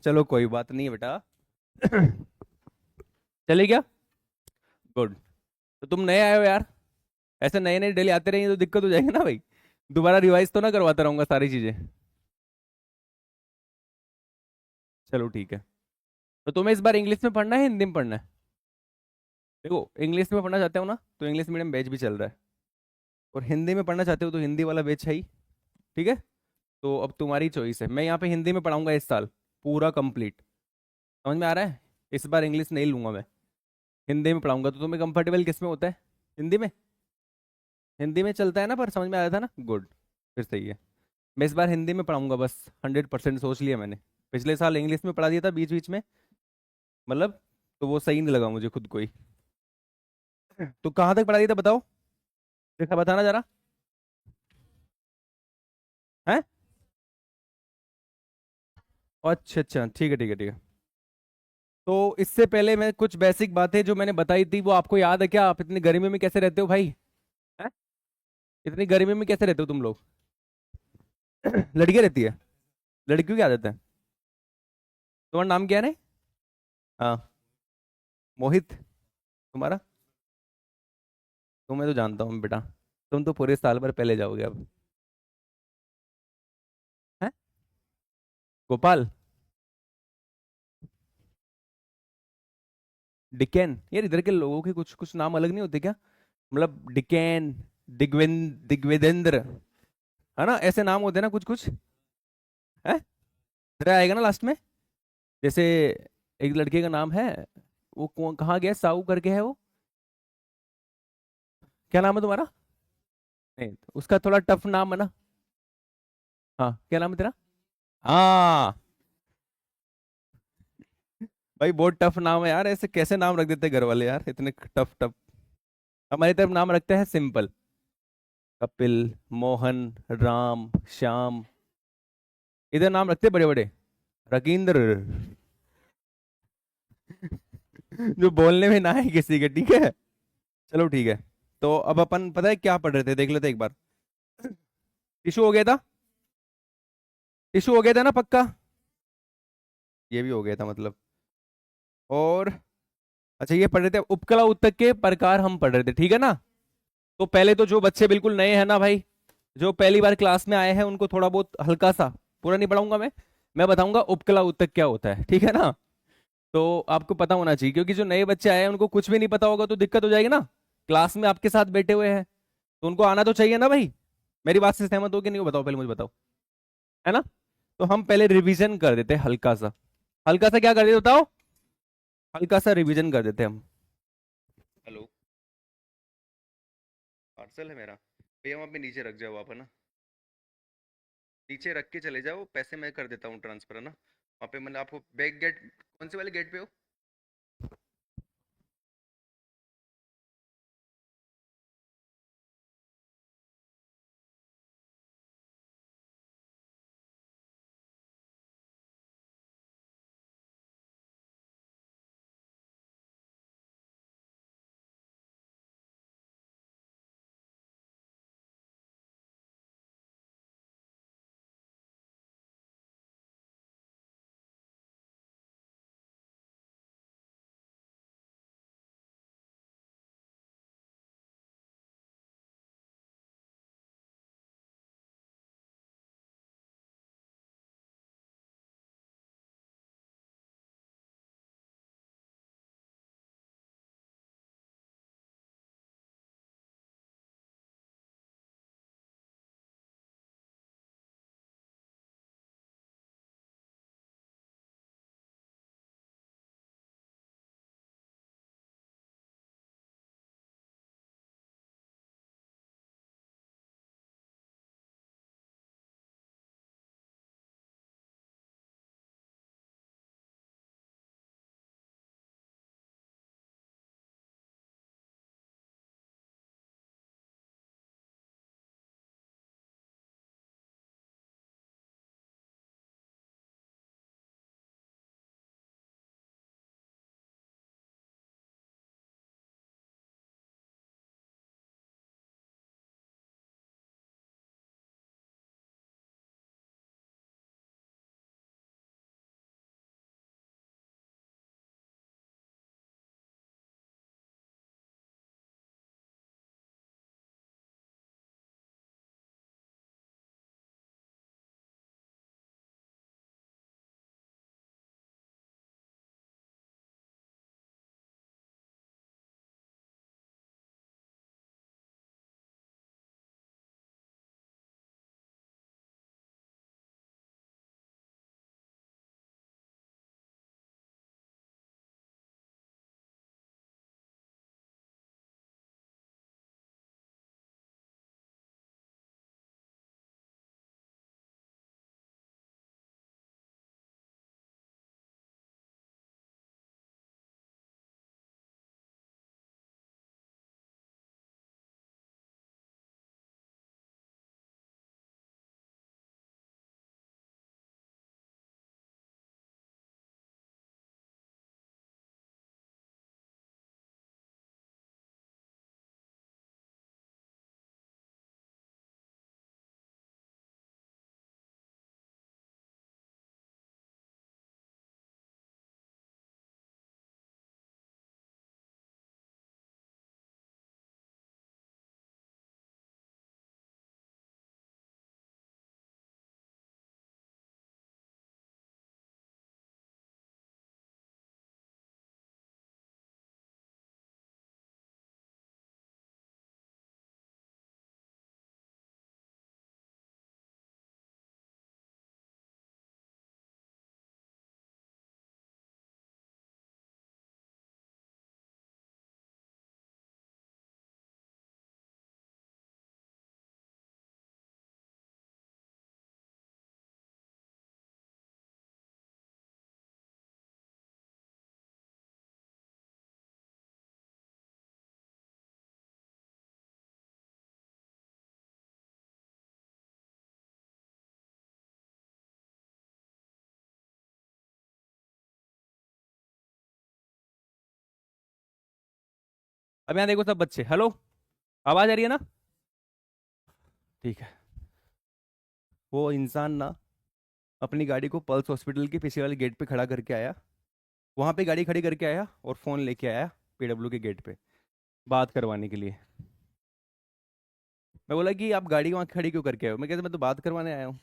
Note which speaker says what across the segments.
Speaker 1: चलो कोई बात नहीं है बेटा। चले क्या? गुड। तो तुम नए आए हो यार, ऐसे नए नए डेली आते रहेंगे तो दिक्कत हो जाएगी ना भाई। दोबारा रिवाइज तो ना करवाता रहूंगा सारी चीजें। चलो ठीक है। तो तुम्हें इस बार इंग्लिश में पढ़ना है हिंदी में पढ़ना है? देखो, इंग्लिश में पढ़ना चाहते हो ना तो इंग्लिश मीडियम बैच भी चल रहा है, और हिंदी में पढ़ना चाहते हो तो हिंदी वाला बैच है ही। ठीक है। तो अब तुम्हारी चॉइस है, मैं यहाँ पे हिंदी में पढ़ाऊंगा इस साल, पूरा कंप्लीट। समझ में आ रहा है? इस बार इंग्लिश नहीं लूंगा मैं, हिंदी में पढ़ाऊंगा। तो तुम्हें कंफर्टेबल किस में होता है? हिंदी में? हिंदी में चलता है ना, पर समझ में आया था ना? गुड। फिर सही है। मैं इस बार हिंदी में पढ़ाऊंगा बस, 100% सोच लिया मैंने। पिछले साल इंग्लिश में पढ़ा दिया था बीच बीच में, मतलब, तो वो सही नहीं लगा मुझे खुद को ही। तो कहाँ तक पढ़ा दिया था बताओ, देखा बताना जरा। है? अच्छा अच्छा, ठीक है ठीक है ठीक है। तो इससे पहले मैं कुछ बेसिक बातें जो मैंने बताई थी वो आपको याद है क्या? आप इतनी गर्मी में कैसे रहते हो भाई? हैं? इतनी गर्मी में कैसे रहते हो तुम लोग? लड़कियां रहती है? लड़कियों की आदत है। तुम्हारा नाम क्या है ने? हाँ। मोहित। तुम्हारा? तुम्हें तो जानता हूँ बेटा, तुम तो पूरे साल भर पहले जाओगे अब। हैं? गोपाल? डिकेन? यार इधर के लोगों के कुछ कुछ नाम अलग नहीं होते क्या? मतलब डिकेन, दिग्वेंद्र, है ना? ऐसे नाम होते हैं ना कुछ कुछ। है? तेरा आएगा ना लास्ट में? जैसे एक लड़के का नाम है, वो कहाँ गया, साऊ करके है वो। क्या नाम है तुम्हारा? नहीं, उसका थोड़ा टफ नाम है ना। हाँ, क्या नाम है तेरा? हाँ। भाई बहुत टफ नाम है यार, ऐसे कैसे नाम रख देते हैं घर वाले यार, इतने टफ टफ। हमारी तरफ नाम रखते हैं सिंपल। कपिल, मोहन, राम, श्याम। इधर नाम रखते हैं बड़े बड़े, रकींद्र। जो बोलने में ना है किसी के, ठीक है। चलो ठीक है। तो अब अपन पता है क्या पढ़ रहे थे, देख लेते हैं एक बार। टिशू हो गया था? टिशू हो गया था ना पक्का? ये भी हो गया था मतलब। और अच्छा, ये पढ़ रहे थे उपकला उत्तक के प्रकार, हम पढ़ रहे थे, ठीक है ना? तो पहले तो जो बच्चे बिल्कुल नए हैं ना भाई, जो पहली बार क्लास में आए हैं, उनको थोड़ा बहुत हल्का सा, पूरा नहीं पढ़ाऊंगा मैं बताऊंगा उपकला उत्तक क्या होता है, ठीक है ना? तो आपको पता होना चाहिए, क्योंकि जो नए बच्चे आए हैं उनको कुछ भी नहीं पता होगा तो दिक्कत हो जाएगी ना। क्लास में आपके साथ बैठे हुए हैं तो उनको आना तो चाहिए ना भाई। मेरी बात से सहमत हो कि नहीं हो, बताओ पहले मुझे बताओ। है ना? तो हम पहले रिवीजन कर देते हैं हल्का सा। हल्का सा क्या कर देते बताओ? हल्का सा रिवीजन कर देते हैं हम। हेलो? पार्सल है मेरा? भैया वहाँ पे नीचे रख जाओ आप, है ना? नीचे रख के चले जाओ, पैसे मैं कर देता हूँ ट्रांसफर, है ना? वहाँ पे मतलब आपको बैक गेट, कौन से वाले गेट पे हो? अब यहाँ देखो सब बच्चे, हेलो, आवाज आ रही है ना? ठीक है। वो इंसान ना अपनी गाड़ी को पल्स हॉस्पिटल के पीछे वाले गेट पे खड़ा करके आया, वहां पे गाड़ी खड़ी करके आया और फोन लेके आया पीडब्ल्यू के गेट पे बात करवाने के लिए। मैं बोला कि आप गाड़ी वहां खड़ी क्यों करके आए हो? मैं कहता मैं तो बात करवाने आया हूँ।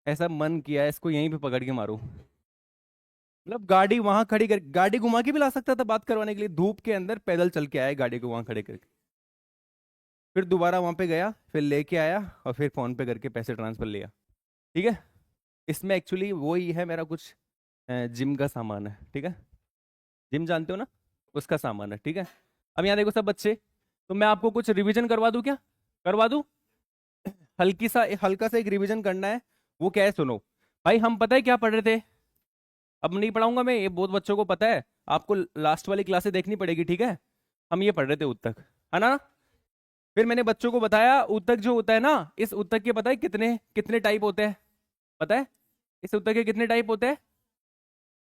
Speaker 1: ऐसा मन किया है इसको यहीं पे पकड़ के मारूं। मतलब गाड़ी वहां खड़ी कर, गाड़ी घुमा के भी ला सकता था बात करवाने के लिए, धूप के अंदर पैदल चल के आया गाड़ी को वहां खड़े करके। फिर दोबारा वहां पे गया, फिर लेके आया और फिर फोन पे करके पैसे ट्रांसफर लिया। ठीक है। इसमें एक्चुअली वो ही है मेरा कुछ जिम का सामान है, ठीक है। जिम जानते हो ना, उसका सामान है, ठीक है। अब यहाँ देखो सब बच्चे, तो मैं आपको कुछ रिवीजन करवा दूं क्या? करवा दूं? हल्का सा एक रिवीजन करना है। वो क्या है सुनो। भाई हम पता है क्या पढ़ रहे थे? अब नहीं पढ़ाऊंगा मैं, ये बहुत बच्चों को पता है। आपको लास्ट वाली क्लासे देखनी पड़ेगी, ठीक है। हम ये पढ़ रहे थे उत्तक, है ना? फिर मैंने बच्चों को बताया उत्तक जो होता है ना, इस उत्तक के पता है कितने कितने टाइप होते हैं? पता है इस उत्तक के कितने टाइप होते हैं?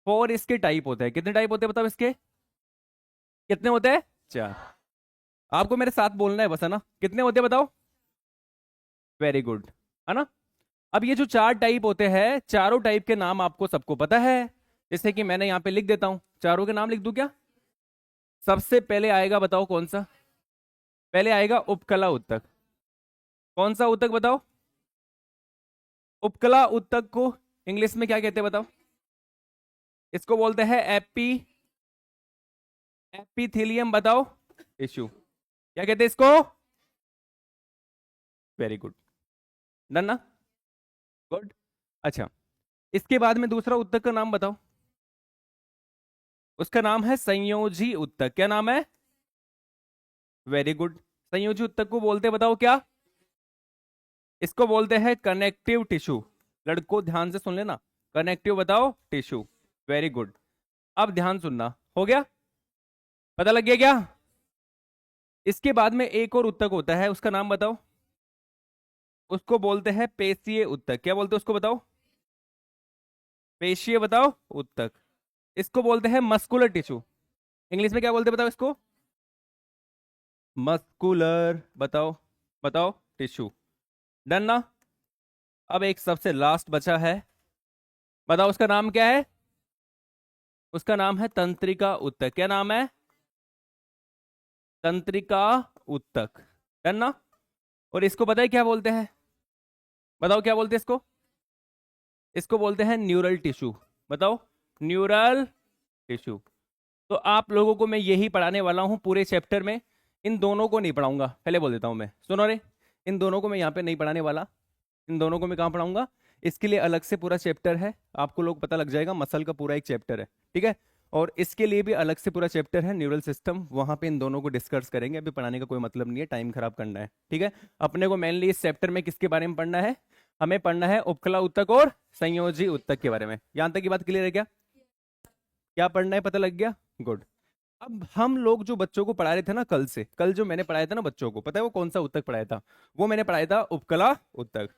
Speaker 1: 4 इसके टाइप होते हैं। कितने टाइप होते हैं बताओ इसके? कितने होते हैं? 4। आपको मेरे साथ बोलना है बस, है ना? कितने होते हैं बताओ? वेरी गुड, है ना? अब ये जो 4 टाइप होते हैं, चारों टाइप के नाम आपको सबको पता है। जैसे कि मैंने यहाँ पे लिख देता हूं, चारों के नाम लिख दूं क्या? सबसे पहले आएगा, बताओ कौन सा? पहले आएगा उपकला उत्तक। कौन सा उत्तक बताओ? उपकला उत्तक को इंग्लिश में क्या कहते हैं बताओ? इसको बोलते हैं एपिथेलियम, बताओ टिश्यू। क्या कहते हैं इसको? वेरी गुड, डन ना? गुड। अच्छा, इसके बाद में दूसरा उत्तक का नाम बताओ। उसका नाम है संयोजी उत्तक। क्या नाम है? Very good. संयोजी उत्तक को बोलते बताओ क्या? इसको बोलते हैं कनेक्टिव टिश्यू। लड़कों ध्यान से सुन लेना, कनेक्टिव बताओ टिश्यू। Very good. अब ध्यान सुनना, हो गया? पता लग गया क्या? इसके बाद में एक और उत्तक होता है, उसका नाम बताओ। उसको बोलते हैं पेशीय उत्तक। क्या बोलते हैं उसको बताओ? पेशीय बताओ उत्तक। इसको बोलते हैं मस्कुलर टिश्यू। इंग्लिश में क्या बोलते हैं बताओ इसको? मस्कुलर बताओ, बताओ टिश्यू। डन ना? अब एक सबसे लास्ट बचा है, बताओ उसका नाम क्या है? उसका नाम है तंत्रिका उत्तक। क्या नाम है? तंत्रिका उत्तक। डन ना? और इसको पता है क्या बोलते हैं? बताओ क्या बोलते हैं इसको? इसको बोलते हैं न्यूरल टिश्यू। बताओ, न्यूरल टिश्यू। तो आप लोगों को मैं यही पढ़ाने वाला हूं पूरे चैप्टर में। इन दोनों को नहीं पढ़ाऊंगा, पहले बोल देता हूं मैं, सुनो रे। इन दोनों को मैं यहाँ पे नहीं पढ़ाने वाला। इन दोनों को मैं कहाँ पढ़ाऊंगा? इसके लिए अलग से पूरा चैप्टर है, आपको लोग पता लग जाएगा, मसल का पूरा एक चैप्टर है, ठीक है। और इसके लिए भी अलग से पूरा चैप्टर है, न्यूरल सिस्टम, वहां पे इन दोनों को डिस्कस करेंगे। अभी पढ़ाने का कोई मतलब नहीं है, टाइम खराब करना है, ठीक है। अपने को मेनली इस चैप्टर में किसके बारे में पढ़ना है? हमें पढ़ना है उपकला उत्तक और संयोजी उत्तक के बारे में। यहां तक की बात क्लियर है क्या? क्या पढ़ना है पता लग गया? गुड। अब हम लोग जो बच्चों को पढ़ा रहे थे ना कल से, कल जो मैंने पढ़ाया था ना बच्चों को, पता है वो कौन सा उत्तक पढ़ाया था? वो मैंने पढ़ाया था उपकला उत्तक।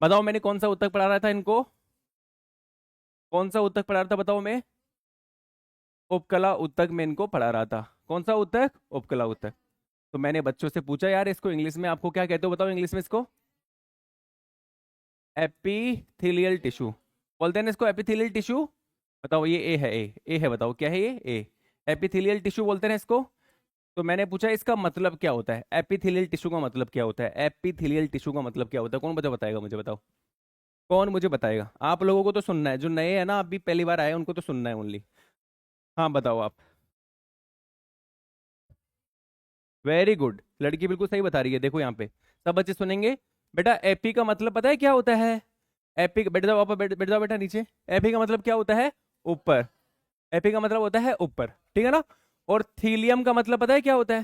Speaker 1: बताओ मैंने कौन सा उत्तक पढ़ा रहा था इनको? कौन सा उत्तक पढ़ा रहा था बताओ? मैं उपकला उत्तक में इनको पढ़ा रहा था। कौन सा उत्तक? उपकला उत्तक। तो मैंने बच्चों से पूछा यार इसको इंग्लिश में आपको क्या कहते हो, बताओ इंग्लिश में इसको? एपिथेलियल टिश्यू बोलते हैं ना इसको, एपिथेलियल टिश्यू। बताओ ये ए है, ए है, बताओ क्या है ये? ए। एपिथेलियल टिश्यू बोलते हैं ना इसको। तो मैंने पूछा इसका मतलब क्या होता है? एपिथेलियल टिश्यू का मतलब क्या होता है? एपिथेलियल टिश्यू का मतलब क्या होता है? कौन बताएगा मुझे, बताओ कौन मुझे बताएगा? आप लोगों को तो सुनना है, जो नए हैं ना अभी पहली बार आए उनको तो सुनना है ओनली। हाँ बताओ आप। वेरी गुड, लड़की बिल्कुल सही बता रही है, देखो यहाँ पे सब बच्चे सुनेंगे। बेटा एपी का मतलब पता है क्या होता है? एपी, बैठ जाओ आप, बैठ जाओ बेटा नीचे। एपी का मतलब क्या होता है? ऊपर। एपी का मतलब होता है ऊपर, ठीक है ना? और थीलियम का मतलब पता है क्या होता है?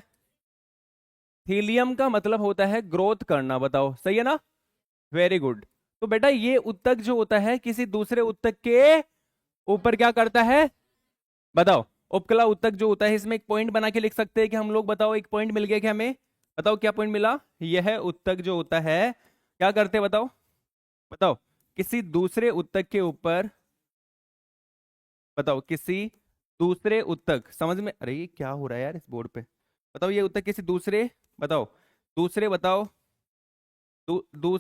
Speaker 1: थीलियम का मतलब होता है ग्रोथ करना। बताओ सही है ना? Very good. तो बेटा ये उत्तक जो होता है किसी दूसरे उत्तक के ऊपर क्या करता है? बताओ। उपकला उत्तक जो होता है, इसमें एक पॉइंट बना के लिख सकते हैं कि हम लोग, बताओ एक पॉइंट मिल गया क्या हमें? बताओ क्या पॉइंट मिला? यह उत्तक जो होता है क्या करते हैं बताओ? बताओ किसी दूसरे उत्तक के ऊपर, बताओ किसी दूसरे उत्तक, समझ में? अरे ये क्या हो रहा है यार इस बोर्ड पे? बताओ ये उत्तक किसी दूसरे, बताओ, दूसरे बताओ, दू, दू,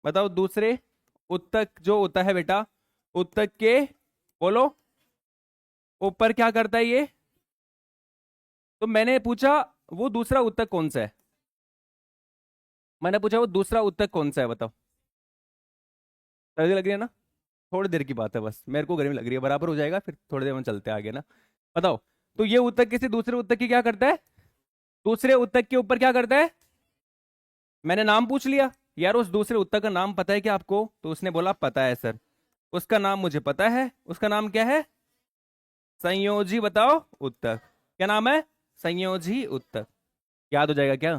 Speaker 1: बताओ दूसरे उत्तक जो होता है बेटा, उत्तक के, बोलो, ऊपर क्या करता है ये? तो मैंने पूछा वो दूसरा उत्तक कौन सा है, मैंने पूछा वो दूसरा उत्तक कौन सा है, बताओ। सर्दी लग रही है ना? थोड़ी देर की बात है बस, मेरे को गर्मी लग रही है, बराबर हो जाएगा फिर थोड़ी देर में चलते हैं आगे ना। बताओ, तो ये उत्तक किसी दूसरे उत्तक की क्या करता है? दूसरे उत्तक के ऊपर क्या करता है? मैंने नाम पूछ लिया, यार उस दूसरे उत्तक का नाम पता है क्या आपको? तो उसने बोला पता है सर। उसका नाम मुझे पता है, उसका नाम क्या है? संयोजी, बताओ उत्तक। क्या नाम है? संयोजी उत्तक। याद हो जाएगा क्या?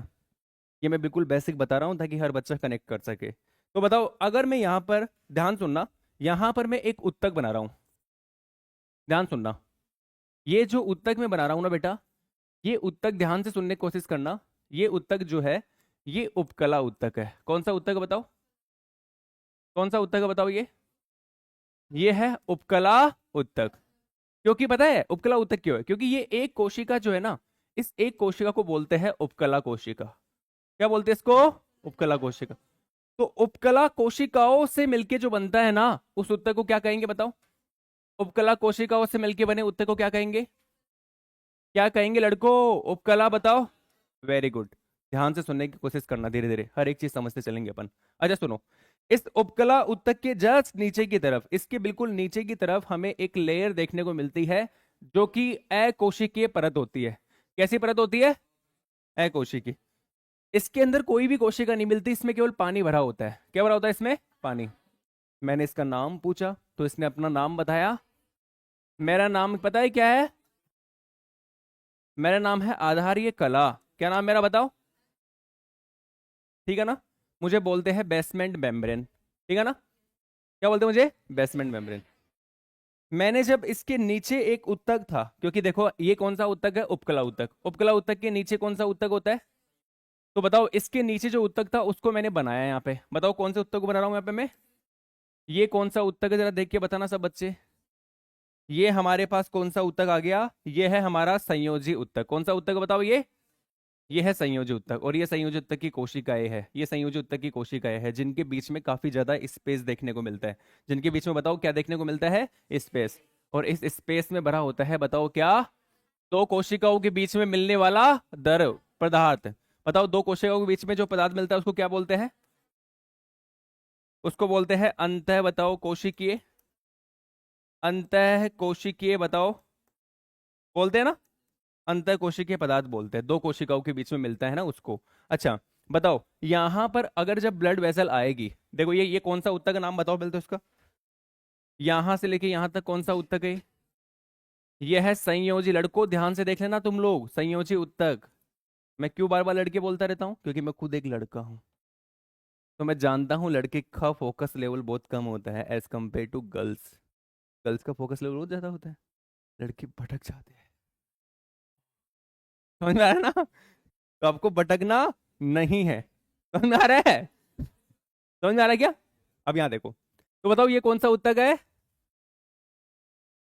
Speaker 1: ये मैं बिल्कुल बेसिक बता रहा हूं ताकि हर बच्चा कनेक्ट कर सके। तो बताओ, अगर मैं यहां पर, ध्यान सुनना, यहां पर मैं एक उत्तक बना रहा हूं, ध्यान सुनना, ये जो उत्तक मैं बना रहा हूं ना बेटा, ये उत्तक ध्यान से सुनने की कोशिश करना। ये उत्तक जो है, ये उपकला उत्तक है। कौन सा उत्तक है बताओ? कौन सा उत्तक है बताओ? ये है उपकला उत्तक। क्योंकि पता है उपकला उत्तक क्यों है? क्योंकि ये एक कोशिका जो है ना, इस एक कोशिका को बोलते हैं उपकला कोशिका। क्या बोलते हैं इसको? उपकला कोशिका। तो उपकला कोशिकाओं से मिलके जो बनता है ना, उस उत्तक को क्या कहेंगे बताओ? उपकला कोशिकाओं से मिलके बने उत्तक को क्या कहेंगे? क्या कहेंगे लड़कों? उपकला, बताओ। Very good. ध्यान से सुनने की कोशिश करना, धीरे धीरे हर एक चीज समझते चलेंगे अपन। अच्छा सुनो, इस उपकला उत्तक के जस्ट नीचे की तरफ, इसके बिल्कुल नीचे की तरफ हमें एक लेयर देखने को मिलती है जो कि अकोशिकीय परत होती है। कैसी परत होती है? अकोशिकीय। इसके अंदर कोई भी कोशिका नहीं मिलती, इसमें केवल पानी भरा होता है। क्या भरा होता है इसमें? पानी। मैंने इसका नाम पूछा तो इसने अपना नाम बताया। मेरा नाम पता है क्या है? मेरा नाम है आधारीय कला। क्या नाम मेरा बताओ? ठीक है ना? मुझे बोलते हैं बेसमेंट मेम्ब्रेन। ठीक है ना? क्या बोलते हैं मुझे? Basement membrane. मैंने जब इसके नीचे एक उत्तक था, क्योंकि देखो ये कौन सा उत्तक है? उपकला उत्तक। उपकला उत्तक के नीचे कौन सा उत्तक होता है? तो बताओ, इसके नीचे जो उत्तक था उसको मैंने बनाया यहाँ पे। बताओ कौन से उत्तक को बना रहा हूँ यहाँ पे मैं? ये कौन सा उत्तक है जरा देख के बताना सब बच्चे। ये हमारे पास कौन सा उत्तक आ गया? ये है हमारा संयोजी उत्तक। कौन सा उत्तक बताओ? ये है संयोजी उत्तक। और ये संयोजी उत्तक की कोशिकाएं है, ये संयोजी उत्तक की कोशिकाएं है जिनके बीच में काफी ज्यादा स्पेस देखने को मिलता है। जिनके बीच में बताओ क्या देखने को मिलता है? स्पेस। और इस स्पेस में भरा होता है, बताओ क्या? दो कोशिकाओं के बीच में मिलने वाला द्रव पदार्थ। बताओ, दो कोशिकाओं के बीच में जो पदार्थ मिलता है उसको क्या बोलते हैं? उसको बोलते हैं अंतः, बताओ, कोशिकीय। अंतः कोशिकीय, बताओ। बोलते हैं ना? अंतः कोशिकीय पदार्थ बोलते हैं, दो कोशिकाओं के बीच में मिलता है ना उसको। अच्छा बताओ, यहां पर अगर जब ब्लड वेसल आएगी, देखो ये कौन सा उत्तक का नाम बताओ पहले तो इसका। यहां से लेके यहां तक कौन सा उत्तक है? ये है संयोजी। लड़कों ध्यान से देख लेना तुम लोग, संयोजी उत्तक। मैं क्यों बार बार लड़के बोलता रहता हूँ? क्योंकि मैं खुद एक लड़का हूँ। तो मैं जानता हूँ लड़के का फोकस लेवल बहुत कम होता है as compare to girls. Girls का फोकस लेवल बहुत ज्यादा होता है, लड़के भटक जाते हैं। समझ में आ रहा है ना? तो आपको भटकना नहीं है। समझ में आ रहा है? समझ में आ रहा है क्या? अब यहां देखो, तो बताओ ये कौन सा उत्तक है?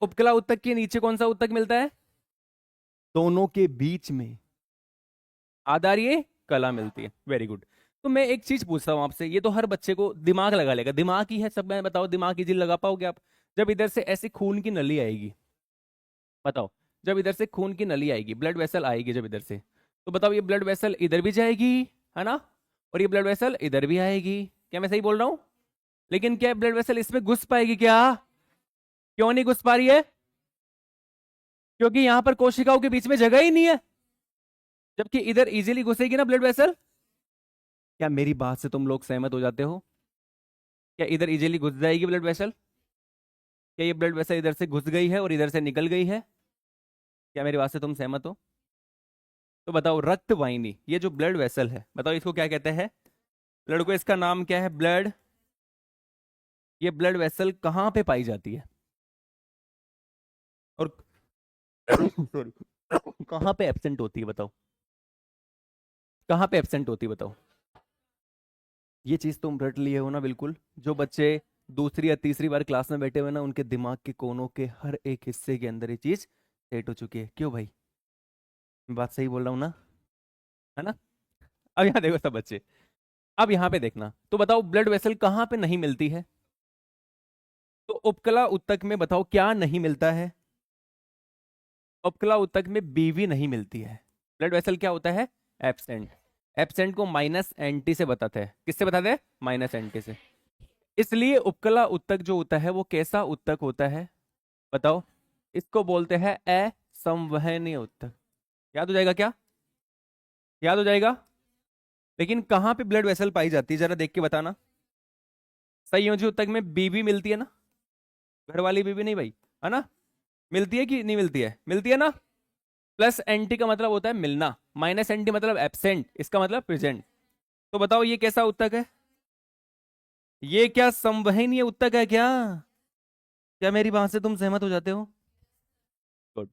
Speaker 1: उपकला उत्तक के नीचे कौन सा उत्तक मिलता है? दोनों के बीच में आधारीय कला मिलती है। Very good. तो मैं एक चीज पूछता हूं आपसे, ये तो हर बच्चे को दिमाग लगा लेगा, दिमाग ही है सब में, बताओ दिमाग की लगा पाओगे आप? जब इधर से ऐसी खून की नली आएगी, बताओ, जब इधर से खून की नली आएगी, ब्लड वेसल आएगी जब इधर से, तो बताओ ये ब्लड वेसल इधर भी जाएगी, है ना? और ये ब्लड वेसल इधर भी आएगी। क्या मैं सही बोल रहा हूं? लेकिन क्या ब्लड वेसल इसमें घुस पाएगी क्या? क्यों नहीं घुस पा रही है? क्योंकि यहां पर कोशिकाओं के बीच में जगह ही नहीं है। जबकि इधर इजीली घुसेगी ना ब्लड वेसल। क्या मेरी बात से तुम लोग सहमत हो जाते हो? क्या इधर इजीली घुस जाएगी ब्लड वेसल? क्या ये ब्लड वेसल इधर से घुस गई है और इधर से निकल गई है? क्या मेरी बात से तुम सहमत हो? तो बताओ, रक्त वाहिनी, ये जो ब्लड वेसल है, बताओ इसको क्या कहते हैं? लड़कों इसका नाम क्या है? ब्लड। ये ब्लड वेसल कहाँ पे पाई जाती है? और सॉरी, कहाँ पे एब्सेंट होती है बताओ? कहाँ पे एब्सेंट होती है बताओ? ये चीज तुम रट लिए हो ना बिल्कुल। जो बच्चे दूसरी या तीसरी बार क्लास में बैठे हुए ना, उनके दिमाग के कोनों के हर एक हिस्से के अंदर ये चीज सेट हो चुकी है। क्यों भाई, मैं बात सही बोल रहा हूँ ना, है ना? अब यहाँ देखो सब बच्चे, अब यहाँ पे देखना, तो बताओ ब्लड वेसल कहाँ पे नहीं मिलती है? तो उपकला उत्तक में बताओ क्या नहीं मिलता है? उपकला उत्तक में बीवी नहीं मिलती है। ब्लड वेसल क्या होता है? एब्सेंट। एब्सेंट को माइनस एंटी से बताते हैं। किससे बताते हैं? माइनस एंटी से। इसलिए उपकला उत्तक जो होता है वो कैसा उत्तक होता है? बताओ। इसको बोलते हैं असंवहनीय उत्तक। याद हो जाएगा क्या? याद हो जाएगा। लेकिन कहाँ पे ब्लड वेसल पाई जाती है जरा देख के बताना। संयोजी उत्तक में बीबी मिलती है ना, घर वाली बीबी नहीं भाई, है ना? मिलती है कि नहीं मिलती है? मिलती है ना। प्लस एंटी का मतलब होता है मिलना, माइनस एंटी मतलब एब्सेंट, इसका मतलब प्रेजेंट। तो बताओ ये कैसा उत्तक है? ये क्या संवहनीय उत्तक है क्या? क्या मेरी बात से तुम सहमत हो जाते हो? गुड।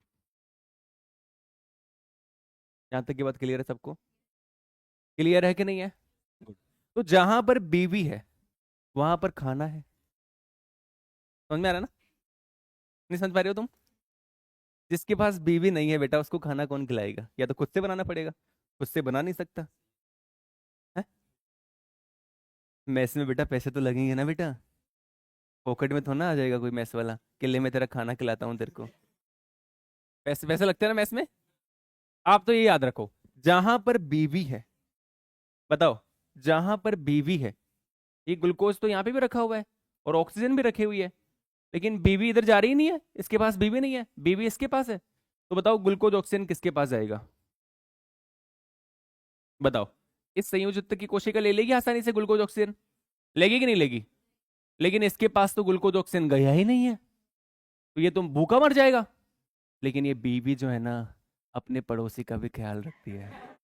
Speaker 1: यहां तक की बात क्लियर है सबको? क्लियर है कि नहीं है? गुड। तो जहां पर बीवी है वहां पर खाना है। समझ में आ रहा है ना? नहीं समझ पा रहे हो तुम? जिसके पास बीवी नहीं है बेटा, उसको खाना कौन खिलाएगा? या तो खुद से बनाना पड़ेगा, खुद से बना नहीं सकता है। मैस में बेटा पैसे तो लगेंगे ना बेटा, पॉकेट में थोड़ा ना आ जाएगा कोई मैस वाला कि ले मैं तेरा खाना खिलाता हूँ तेरे को। पैसे पैसे लगते हैं ना मैस में। आप तो ये याद रखो, जहां पर बीवी है, बताओ, जहां पर बीवी है, ये ग्लूकोज तो यहाँ पे भी रखा हुआ है और ऑक्सीजन भी रखी हुई है, लेकिन बीवी इधर जा रही नहीं है, इसके पास बीवी नहीं है, बीवी इसके पास है। तो बताओ ग्लूकोज ऑक्सीजन किसके पास जाएगा? बताओ। इस संयोजित की कोशिका ले लेगी आसानी से ग्लूकोज ऑक्सीजन? लेगी कि नहीं लेगी? लेकिन इसके पास तो ग्लूकोज ऑक्सीजन गया ही नहीं है, तो ये तुम भूखा मर जाएगा। लेकिन ये बीवी जो है ना, अपने पड़ोसी का भी ख्याल रखती है।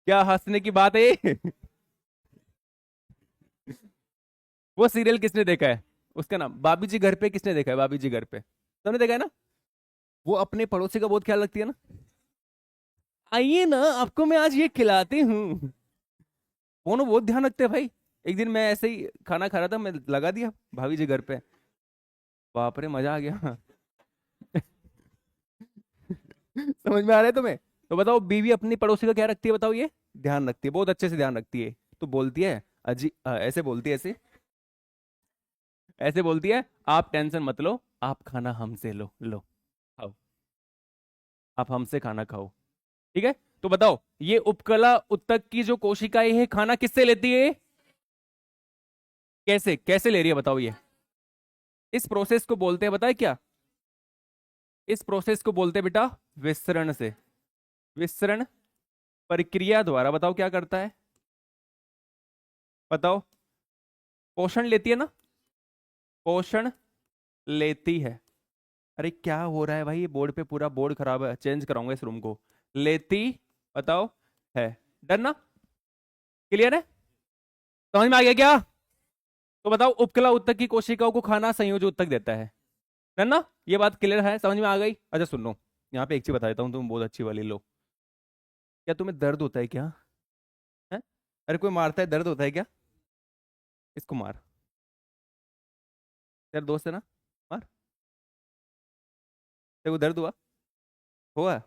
Speaker 1: क्या हंसने की बात है ये? वो सीरियल किसने देखा है? उसका नाम भाभी जी घर पे, किसने देखा है भाभी जी घर पे? तुमने देखा है ना? वो अपने पड़ोसी का बहुत ख्याल रखती है ना। आइए ना, आपको मैं आज ये खिलाती हूँ। वो बहुत ध्यान रखते हैं भाई। एक दिन मैं ऐसे ही खाना खा रहा था, मैं लगा दिया भाभी जी घर पे, बाप रे मजा आ गया। समझ में आ रहा है तुम्हें? तो बताओ बीवी अपनी पड़ोसी का क्या रखती है? बताओ ये ध्यान रखती है, बहुत अच्छे से ध्यान रखती है। तो बोलती है अजी ऐसे बोलती है, ऐसे ऐसे बोलती है, आप टेंशन मत लो, आप खाना हमसे लो, लो खाओ, आप हमसे खाना खाओ। ठीक है। तो बताओ ये उपकला उत्तक की जो कोशिकाएं है खाना किससे लेती है? कैसे कैसे ले रही है बताओ ये? इस प्रोसेस को बोलते हैं, बताए क्या? इस प्रोसेस को बोलते हैं बेटा विसरण से। विसरण प्रक्रिया द्वारा बताओ क्या करता है? बताओ। पोषण लेती है ना, पोषण लेती है। अरे क्या हो रहा है भाई, ये बोर्ड पे पूरा बोर्ड खराब है, चेंज कराऊंगा इस रूम को। लेती, बताओ, है। डन ना? क्लियर है? समझ में आ गया क्या? तो बताओ उपकला उत्तक की कोशिकाओं को खाना संयोजी उत्तक देता है। डन ना? ये बात क्लियर है, समझ में आ गई? अच्छा सुनो, यहाँ पे एक चीज बता देता हूँ, तुम बहुत अच्छी वाली लो। क्या तुम्हें दर्द होता है क्या? है? अरे कोई मारता है, दर्द होता है क्या? इसको मार। तेरा दोस्त है ना, मार। तेरे को दर्द हुआ? हुआ?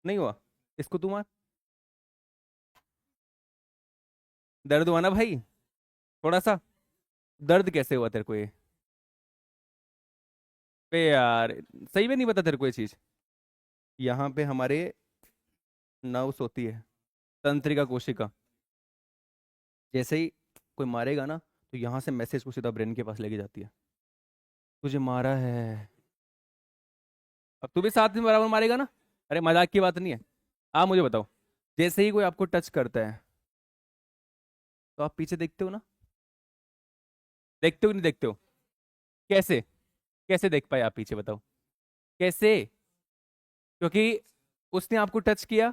Speaker 1: नहीं हुआ? इसको तू मार। दर्द हुआ ना भाई, थोड़ा सा? दर्द कैसे हुआ तेरे को ये? बे यार, सही में नहीं पता तेरे को ये चीज? यहाँ पे हमारे नर्व्स होती है, तंत्रिका कोशिका। जैसे ही कोई मारेगा ना, तो यहाँ से मैसेज को सीधा ब्रेन के पास लेके जाती है, तुझे मारा है। अब तू भी साथ में बराबर मारेगा ना। अरे मजाक की बात नहीं है। आप मुझे बताओ, जैसे ही कोई आपको टच करता है, तो आप पीछे देखते हो ना? देखते हो कि नहीं देखते हो? कैसे? कैसे देख पाए आप पीछे, बताओ कैसे? क्योंकि उसने आपको टच किया,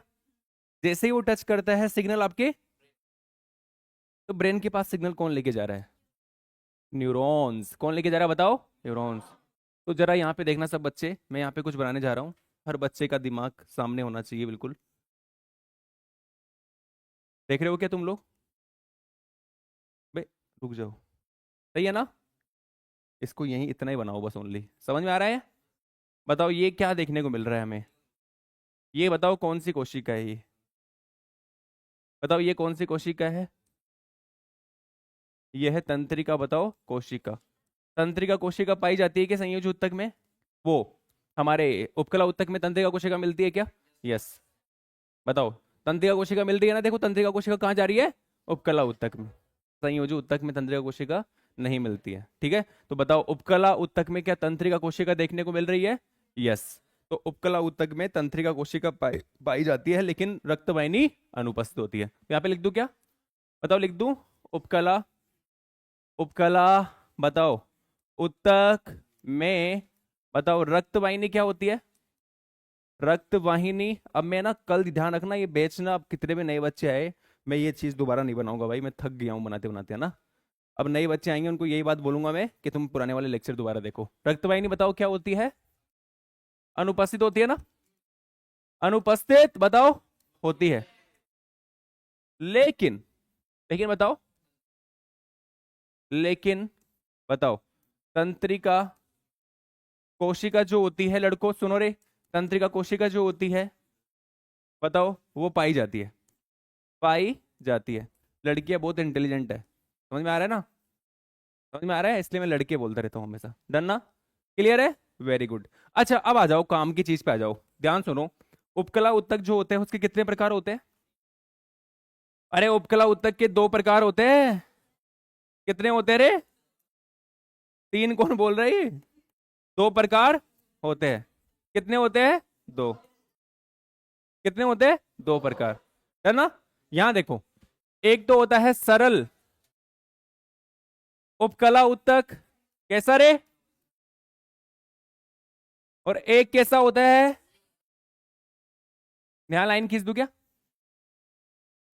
Speaker 1: जैसे ही वो टच करता है सिग्नल आपके, तो ब्रेन के पास सिग्नल कौन लेके जा रहा है? न्यूरॉन्स। कौन लेके जा रहा है बताओ? न्यूरॉन्स। तो जरा यहाँ पे देखना सब बच्चे, मैं यहाँ पे कुछ बनाने जा रहा हूँ। हर बच्चे का दिमाग सामने होना चाहिए बिल्कुल। देख रहे हो क्या तुम लोग? रुक जाओ, सही है ना? इसको यहीं इतना ही बनाओ बस, ओनली। समझ में आ रहा है? बताओ ये क्या देखने को मिल रहा है हमें? ये बताओ कौन सी कोशिका है ये? बताओ ये कौन सी कोशिका है? ये है तंत्रिका। बताओ कोशिका। तंत्रिका कोशिका पाई जाती है क्या संयोजी ऊतक में? वो हमारे उपकला ऊतक में तंत्रिका कोशिका मिलती है क्या? यस। बताओ तंत्रिका कोशिका मिल रही है ना? देखो तंत्रिका कोशिका कहाँ जा रही है? उपकला ऊतक में। संयोजी ऊतक में तंत्रिका कोशिका नहीं मिलती है, ठीक है? तो बताओ उपकला ऊतक में क्या तंत्रिका कोशिका देखने को मिल रही है? यस। तो उपकला ऊतक में तंत्रिका कोशिका पाई जाती है, लेकिन रक्तवाहिनी अनुपस्थित होती है। तो यहाँ पे लिख दूं क्या? बताओ लिख दूं? उपकला, उपकला, बताओ ऊतक में, बताओ रक्तवाहिनी क्या होती है? रक्तवाहिनी। अब मैं ना, कल ध्यान रखना, ये बेचना, अब कितने भी नए बच्चे आए, मैं ये चीज दोबारा नहीं बनाऊंगा भाई, मैं थक गया हूँ बनाते बनाते, है ना? अब नए बच्चे आएंगे उनको यही बात बोलूंगा मैं कि तुम पुराने वाले लेक्चर दोबारा देखो। रक्तवाहिनी बताओ क्या होती है? अनुपस्थित होती है ना? अनुपस्थित बताओ होती है। लेकिन, लेकिन बताओ, लेकिन बताओ तंत्रिका कोशिका जो होती है, लड़कों सुनो रे, तंत्रिका कोशिका जो होती है, बताओ वो पाई जाती है। पाई जाती है। लड़कियां बहुत इंटेलिजेंट है, समझ में आ रहा है ना? समझ में आ रहा है, इसलिए मैं लड़के बोलता रहता हूँ हमेशा। डन ना? क्लियर है? Very good. अच्छा अब आ जाओ काम की चीज पे आ जाओ, ध्यान सुनो। उपकला ऊतक जो होते हैं उसके कितने प्रकार होते हैं? अरे उपकला ऊतक के दो प्रकार होते हैं। कितने होते हैं रे? तीन कौन बोल रही? दो प्रकार होते हैं। कितने होते हैं? दो। कितने होते हैं? दो प्रकार, है ना? यहां देखो, एक तो होता है सरल उपकला ऊतक, कैसा रे? और एक कैसा होता है? यहां लाइन खींच दूं क्या?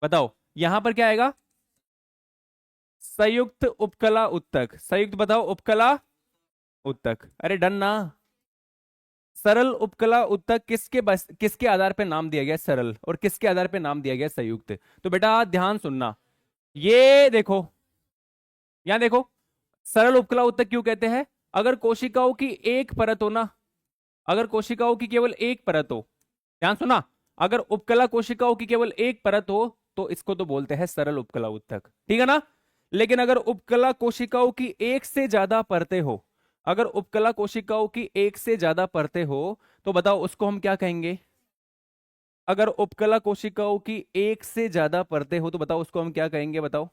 Speaker 1: बताओ यहां पर क्या आएगा? संयुक्त उपकला ऊतक। संयुक्त बताओ उपकला ऊतक। अरे डन ना? सरल उपकला ऊतक किसके आधार पे नाम दिया गया सरल, और किसके आधार पे नाम दिया गया संयुक्त? तो बेटा ध्यान सुनना, ये देखो, यहां देखो, सरल उपकला ऊतक क्यों कहते हैं? अगर कोशिकाओं की एक परत हो ना, अगर कोशिकाओं की केवल एक परत हो, ध्यान सुना, अगर उपकला कोशिकाओं की केवल एक परत हो तो इसको तो बोलते हैं सरल उपकला ऊतक, ठीक है ना? लेकिन अगर उपकला कोशिकाओं की एक से ज्यादा परतें हो, अगर उपकला कोशिकाओं की एक से ज्यादा परतें हो, तो बताओ उसको हम क्या कहेंगे? अगर उपकला कोशिकाओं की एक से ज्यादा परतें हो तो बताओ उसको हम क्या कहेंगे? बताओ,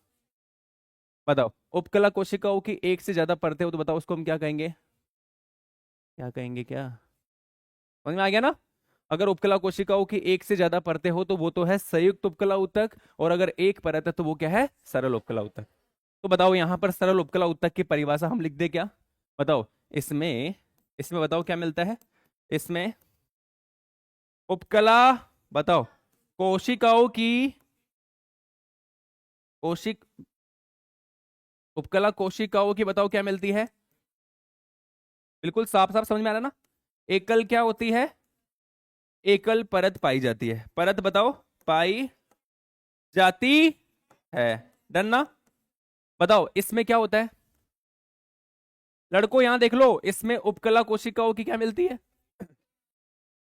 Speaker 1: बताओ उपकला कोशिकाओं की एक से ज्यादा परतें हो तो बताओ उसको हम क्या कहेंगे? क्या कहेंगे क्या? समझ में आ गया ना? अगर उपकला कोशिकाओं की एक से ज्यादा परतें हो तो वो तो है संयुक्त उपकला ऊतक, और अगर एक परत है तो वो क्या है? सरल उपकला ऊतक। तो बताओ यहां पर सरल उपकला ऊतक की परिभाषा हम लिख दे क्या? बताओ इसमें, इसमें बताओ क्या मिलता है इसमें? उपकला, बताओ कोशिकाओं की, कोशिक उपकला कोशिकाओं की बताओ क्या मिलती है? बिल्कुल साफ साफ समझ में आ रहा है ना? एकल क्या होती है? एकल परत पाई जाती है। परत बताओ पाई जाती है। डन ना? बताओ इसमें क्या होता है? लड़कों यहां देख लो, इसमें उपकला कोशिकाओं की क्या मिलती है?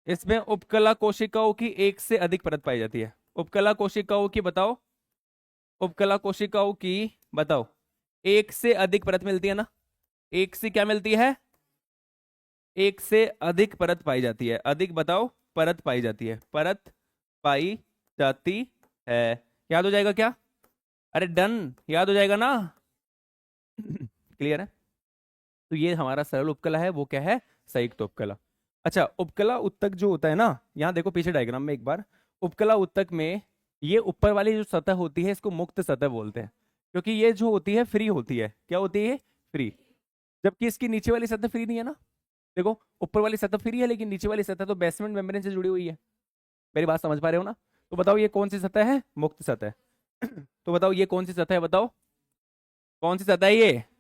Speaker 1: इसमें उपकला कोशिकाओं की एक से अधिक परत पाई जाती है। उपकला कोशिकाओं की बताओ, उपकला कोशिकाओं की बताओ एक से अधिक परत मिलती है ना? एक से क्या मिलती है? एक से अधिक परत पाई जाती है। अधिक बताओ परत पाई जाती है। परत पाई जाती है। याद हो जाएगा क्या? अरे डन, याद हो जाएगा ना? क्लियर है? तो ये हमारा सरल उपकला है, वो क्या है? संयुक्त उपकला। अच्छा उपकला उत्तक जो होता है ना, यहाँ देखो पीछे डायग्राम में एक बार, उपकला उत्तक में ये ऊपर वाली जो सतह होती है इसको मुक्त सतह बोलते हैं, क्योंकि ये जो होती है फ्री होती है। क्या होती है? फ्री। जबकि इसकी नीचे वाली सतह फ्री नहीं है ना। देखो ऊपर वाली सतह फ्री है लेकिन नीचे वाली सतह तो बेसमेंट मेम्ब्रेन से जुड़ी हुई है। मेरी बात समझ पा रहे हो ना? तो बताओ ये कौन सी सतह है? मुक्त सतह। तो बताओ ये कौन सी सतह है? बताओ कौन सी सतह है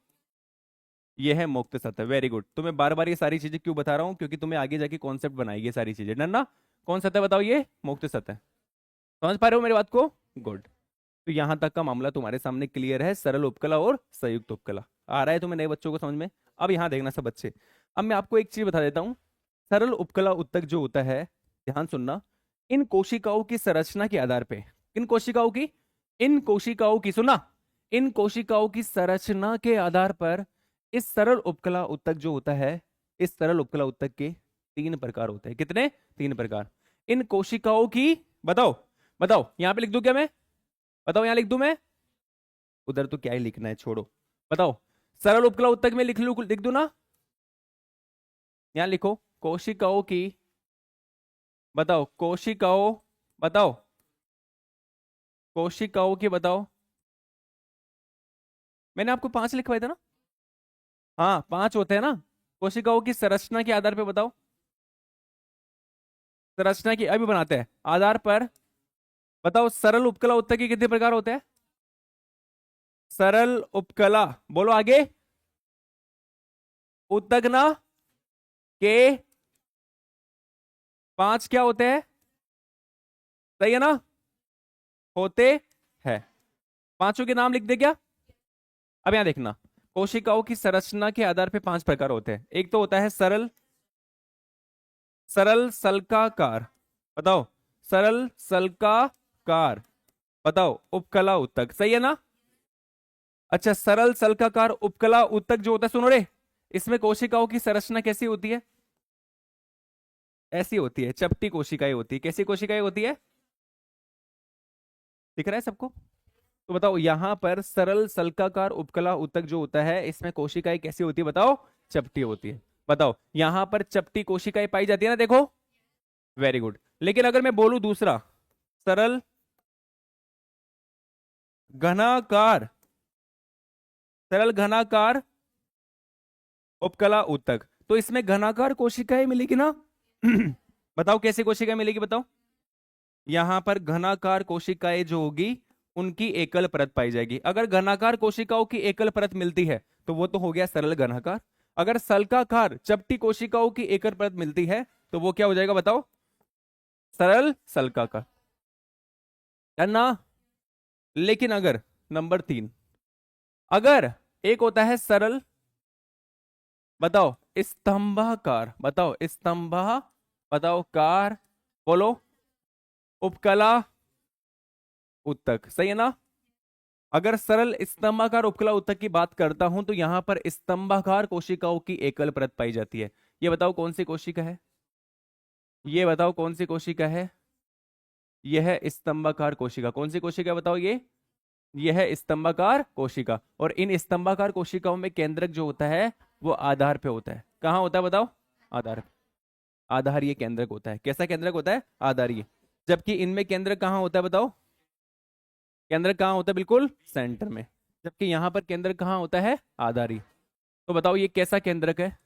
Speaker 1: ये है मुक्त सतह। Very good. तुम्हें बार बार ये सारी चीजें क्यों बता रहा हूँ? क्योंकि तुम्हें आगे जाके कॉन्सेप्ट बनाएगी ये सारी चीजें। डन ना? कौन सतह बताओ? ये मुक्त सतह। समझ पा रहे हो मेरी बात को? गुड। तो यहां तक का मामला तुम्हारे सामने क्लियर है, सरल उपकला और संयुक्त उपकला। आ रहा है तुम्हें नए बच्चों को समझ में? अब यहां देखना सब बच्चे, अब मैं आपको एक चीज बता देता हूं। सरल उपकला उत्तक जो होता है, ध्यान सुनना, इन कोशिकाओं की संरचना के आधार पे, इन कोशिकाओं की, इन कोशिकाओं की, सुना, इन कोशिकाओं की संरचना के आधार पर इस सरल उपकला उत्तक जो होता है, इस सरल उपकला उत्तक के तीन प्रकार होते हैं। कितने? तीन प्रकार। इन कोशिकाओं की, बताओ, बताओ यहां पे लिख दूं क्या मैं? बताओ यहां लिख दूं मैं? उधर तो क्या ही लिखना है, छोड़ो। बताओ, सरल उपकला उत्तक में लिख लू, लिख दूं ना? यहां लिखो कोशिकाओं की, बताओ कोशिकाओं, बताओ कोशिकाओं की, बताओ। मैंने आपको पांच लिखवाए थे ना? हाँ पांच होते हैं ना। कोशिकाओं की संरचना के आधार पे बताओ, संरचना की अभी बनाते हैं आधार पर। बताओ सरल उपकला उत्तक के कितने प्रकार होते हैं? सरल उपकला, बोलो आगे, उत्तगना के पांच क्या होते हैं? सही है ना? होते हैं। पांचों के नाम लिख दे क्या? अब यहां देखना, कोशिकाओं की संरचना के आधार पे पांच प्रकार होते हैं। एक तो होता है सरल, सरल सल्काकार, बताओ, सरल सल्काकार, बताओ उपकला उत्तक, सही है ना? अच्छा, सरल सल्काकार उपकला उत्तक जो होता है, सुनो रे, इसमें कोशिकाओं की संरचना कैसी होती है? ऐसी होती है, चपटी कोशिकाएं होती है। कैसी कोशिकाएं होती है? दिख रहा है सबको? तो बताओ यहां पर सरल सल्काकार उपकला उत्तक जो होता है, इसमें कोशिकाएं कैसी होती है? बताओ, चपटी होती है। बताओ यहां पर चपटी कोशिकाएं पाई जाती है ना, देखो, वेरी गुड। लेकिन अगर मैं बोलूं दूसरा, सरल घनाकार, सरल घनाकार उपकला उत्तक, तो इसमें घनाकार कोशिकाएं मिलेगी ना? बताओ कैसी कोशिकाएं मिलेगी, बताओ। यहां पर घनाकार कोशिकाएं जो होगी, उनकी एकल परत पाई जाएगी। अगर घनाकार कोशिकाओं की एकल परत मिलती है तो वो तो हो गया सरल घनाकार। अगर सल्काकार चपटी कोशिकाओं की एकल परत मिलती है तो वो क्या हो जाएगा, बताओ? सरल सल्काकार, है ना? लेकिन अगर, नंबर तीन, अगर एक होता है सरल, बताओ स्तंभाकार, बताओ स्तंभा, बताओ कार, बोलो, उपकला उत्तक, सही है ना? अगर सरल स्तंभाकार उपकला उत्तक की बात करता हूं तो यहां पर स्तंभाकार कोशिकाओं की एकल परत पाई जाती है। ये बताओ कौन सी कोशिका है? ये बताओ कौन सी कोशिका है? यह है स्तंभाकार कोशिका। कौन सी कोशिका, बताओ ये? यह है स्तंभाकार कोशिका। और इन स्तंभाकार कोशिकाओं में केंद्रक जो होता है वो आधार पे होता है। कहाँ होता है, बताओ? आधार पे। आधारीय केंद्रक होता है। कैसा केंद्रक होता है? आधारीय। जबकि इनमें केंद्रक कहाँ होता है, बताओ? केंद्रक कहाँ होता है? बिल्कुल सेंटर में। जबकि यहां पर केंद्रक कहाँ होता है? आधारी। तो बताओ ये कैसा केंद्रक है?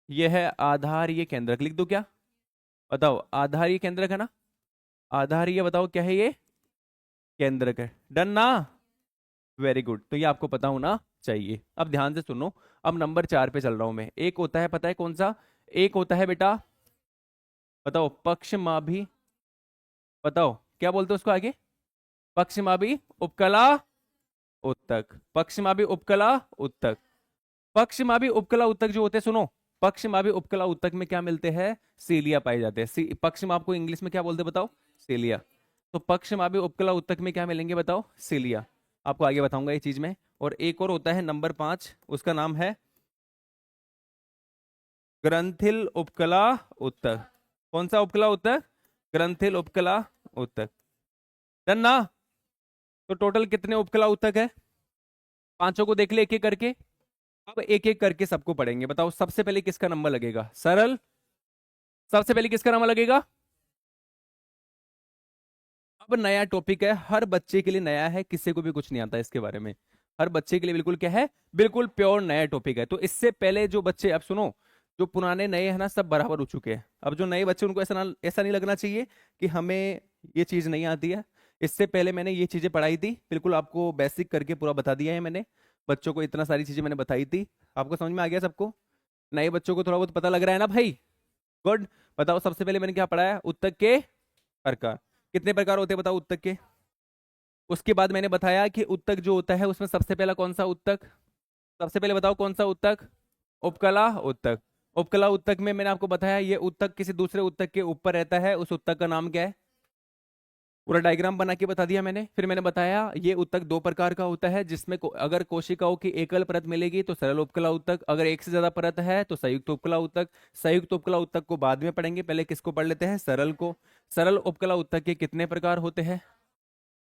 Speaker 1: यह है आधारीय केंद्रक। लिख दो क्या? बताओ, आधारीय केंद्रक है ना? आधारीय, बताओ क्या है ये? केंद्रक है। डन ना? Very good. तो ये आपको पता होना चाहिए। अब ध्यान से सुनो, अब नंबर चार पे चल रहा हूं मैं। एक होता है, पता है कौन सा? एक होता है बेटा, बताओ, पक्षमाभी, बताओ क्या बोलते हो उसको आगे? पक्षमाभी उपकला उत्तक, पक्षमाभी उपकला उत्तक। पक्षमाभी उपकला उत्तक जो होते हैं, सुनो, पक्षमाभी उपकला उत्तक में क्या मिलते हैं? सीलिया पाए जाते हैं। पक्षमाभ को इंग्लिश में क्या बोलते हैं, बताओ? सीलिया। तो पक्षमाभी उपकला उत्तक में क्या मिलेंगे, बताओ? सीलिया। आपको आगे बताऊंगा ये चीज में। और एक और होता है नंबर पांच, उसका नाम है ग्रंथिल उपकला उत्तक। कौन सा उपकला उत्तक? ग्रंथिल उपकला उत्तक। डन ना? तो टोटल कितने उपकला उत्तक है? पांचों को देख ले एक एक करके। अब एक एक करके सबको पढ़ेंगे। बताओ सबसे पहले किसका नंबर लगेगा? सरल, सबसे पहले किसका नंबर लगेगा? अब नया टॉपिक है, हर बच्चे के लिए नया है, किसी को भी कुछ नहीं आता इसके बारे में। हर बच्चे के लिए बिल्कुल क्या है? बिल्कुल प्योर नया टॉपिक है। तो इससे पहले जो बच्चे, अब सुनो, जो पुराने नए हैं ना, सब बराबर हो चुके हैं। अब जो नए बच्चे, उनको ऐसा नहीं लगना चाहिए कि हमें ये चीज नहीं आती है। इससे पहले मैंने ये चीजें पढ़ाई थी, बिल्कुल आपको बेसिक करके पूरा बता दिया है मैंने। बच्चों को इतना सारी चीजें मैंने बताई थी। आपको समझ में आ गया सबको? नए बच्चों को थोड़ा बहुत पता लग रहा है ना भाई? गुड। बताओ सबसे पहले मैंने क्या पढ़ाया? उत्तक के प्रकार। कितने प्रकार होते हैं बताओ उत्तक के? उसके बाद मैंने बताया कि उत्तक जो होता है उसमें सबसे पहला कौन सा उत्तक, सबसे पहले बताओ कौन सा उत्तक, उपकला उत्तक। उपकला उत्तक में मैंने आपको बताया ये उत्तक किसी दूसरे उत्तक के ऊपर रहता है, उस उत्तक का नाम क्या है, पूरा डायग्राम बना के बता दिया मैंने। फिर मैंने बताया ये उत्तक दो प्रकार का होता है, जिसमें अगर कोशिकाओं की एकल परत मिलेगी तो सरल उपकला उत्तक, अगर एक से ज्यादा परत है तो संयुक्त उपकला उत्तक। संयुक्त उपकला उत्तक को बाद में पढ़ेंगे, पहले किसको पढ़ लेते हैं, सरल को। सरल उपकला उत्तक के कितने प्रकार होते हैं,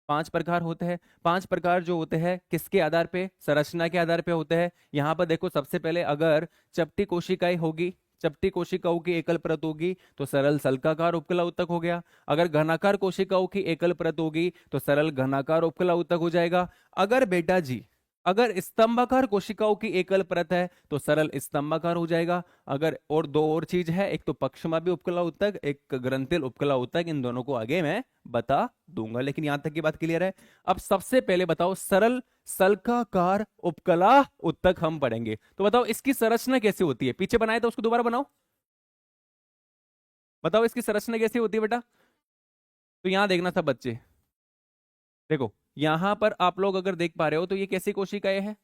Speaker 1: 5 प्रकार होते हैं। 5 प्रकार जो होते हैं किसके आधार पे, संरचना के आधार पे होते हैं। यहाँ पर देखो सबसे पहले अगर चपटी कोशिकाएं होगी, चपटी कोशिकाओं की एकल परत होगी तो सरल सल्काकार उपकला उत्तक हो गया। अगर घनाकार कोशिकाओं की एकल परत होगी तो सरल घनाकार उपकला उत्तक हो जाएगा। अगर बेटा जी अगर स्तंभाकार कोशिकाओं की एकल परत है तो सरल स्तंभाकार हो जाएगा। अगर और दो और चीज है, एक तो पक्षमापी उपकला उत्तक, एक ग्रंथिल उपकला उत्तक, इन दोनों को आगे मैं बता दूंगा, लेकिन यहां तक की बात क्लियर है। अब सबसे पहले बताओ सरल सल्काकार उपकला उत्तक हम पढ़ेंगे, तो बताओ इसकी संरचना कैसे होती है, पीछे बनाए तो उसको दोबारा बनाओ, बताओ इसकी संरचना कैसे होती है बेटा। तो यहां देखना था बच्चे, देखो यहां पर आप लोग अगर देख पा रहे हो तो ये कैसी कोशिकाएं हैं,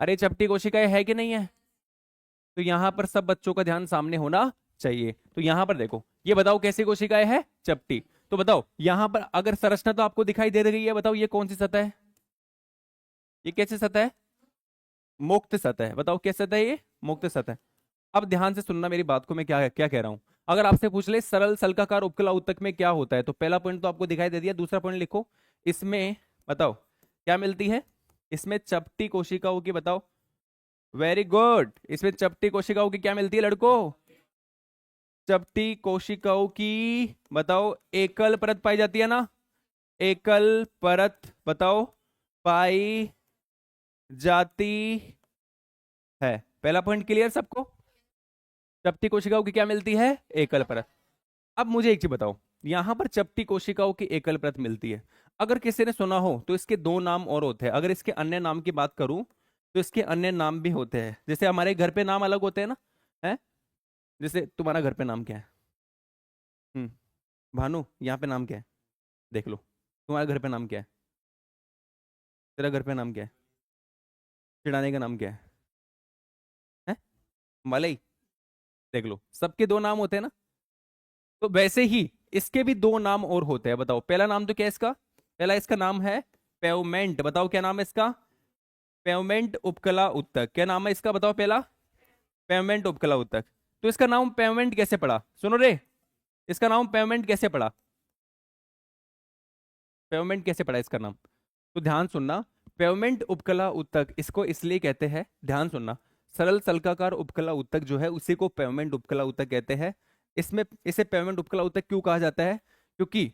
Speaker 1: अरे चपटी कोशिकाएं है कि नहीं है। तो यहां पर सब बच्चों का ध्यान सामने होना चाहिए। तो यहां पर देखो ये बताओ कैसी कोशिकाएं है, चपटी। तो बताओ यहां पर अगर संरचना तो आपको दिखाई दे रही है, बताओ ये कौन सी सतह है, ये कैसी सतह है, मुक्त सतह है। बताओ कैसे सतह है ये, मुक्त सतह। अब ध्यान से सुनना मेरी बात को, मैं क्या क्या कह रहा हूं। अगर आपसे पूछ ले सरल सल्काकार उपकला उत्तक में क्या होता है, तो पहला पॉइंट तो आपको दिखाई दे दिया, दूसरा पॉइंट लिखो। इसमें बताओ क्या मिलती है, इसमें चपटी कोशिकाओं की, बताओ वेरी गुड, इसमें चपटी कोशिकाओं की क्या मिलती है लड़कों, चपटी कोशिकाओं की बताओ एकल परत पाई जाती है ना, एकल परत बताओ पाई जाती है। पहला पॉइंट क्लियर सबको, चपटी कोशिकाओं की क्या मिलती है, एकल परत। अब मुझे एक चीज बताओ, यहां पर चपटी कोशिकाओं की एकल परत मिलती है, अगर किसी ने सुना हो तो इसके दो नाम और होते हैं। अगर इसके अन्य नाम की बात करूं तो इसके अन्य नाम भी होते हैं, जैसे हमारे घर पे नाम अलग होते हैं ना, है, जैसे तुम्हारा घर पे नाम क्या है, हम्म, भानु, यहाँ पे नाम क्या है, देख लो तुम्हारे घर पे नाम क्या है, तेरा घर पे नाम क्या है, चिड़ाने का नाम क्या है, मलई, देख लो सबके दो नाम होते हैं ना। तो वैसे ही इसके भी दो नाम और होते हैं, बताओ पहला नाम तो क्या है इसका, पहला इसका नाम है पेवमेंट, बताओ क्या नाम है इसका, पेवमेंट उपकला उत्तक, क्या नाम है इसका बताओ पहला, पेवमेंट उपकला उत्तक। तो इसका नाम पेवमेंट कैसे पड़ा, सुनो रे, इसका नाम पेवमेंट कैसे पड़ा, पेवमेंट कैसे पड़ा इसका नाम, तो ध्यान सुनना। पेवमेंट उपकला उत्तक इसको इसलिए कहते हैं, ध्यान सुनना, सरल सल्काकार उपकला उत्तक जो है उसी को पेवमेंट उपकला उत्तक कहते हैं। इसमें इसे पेवमेंट उपकला उत्तक क्यों कहा जाता है, क्योंकि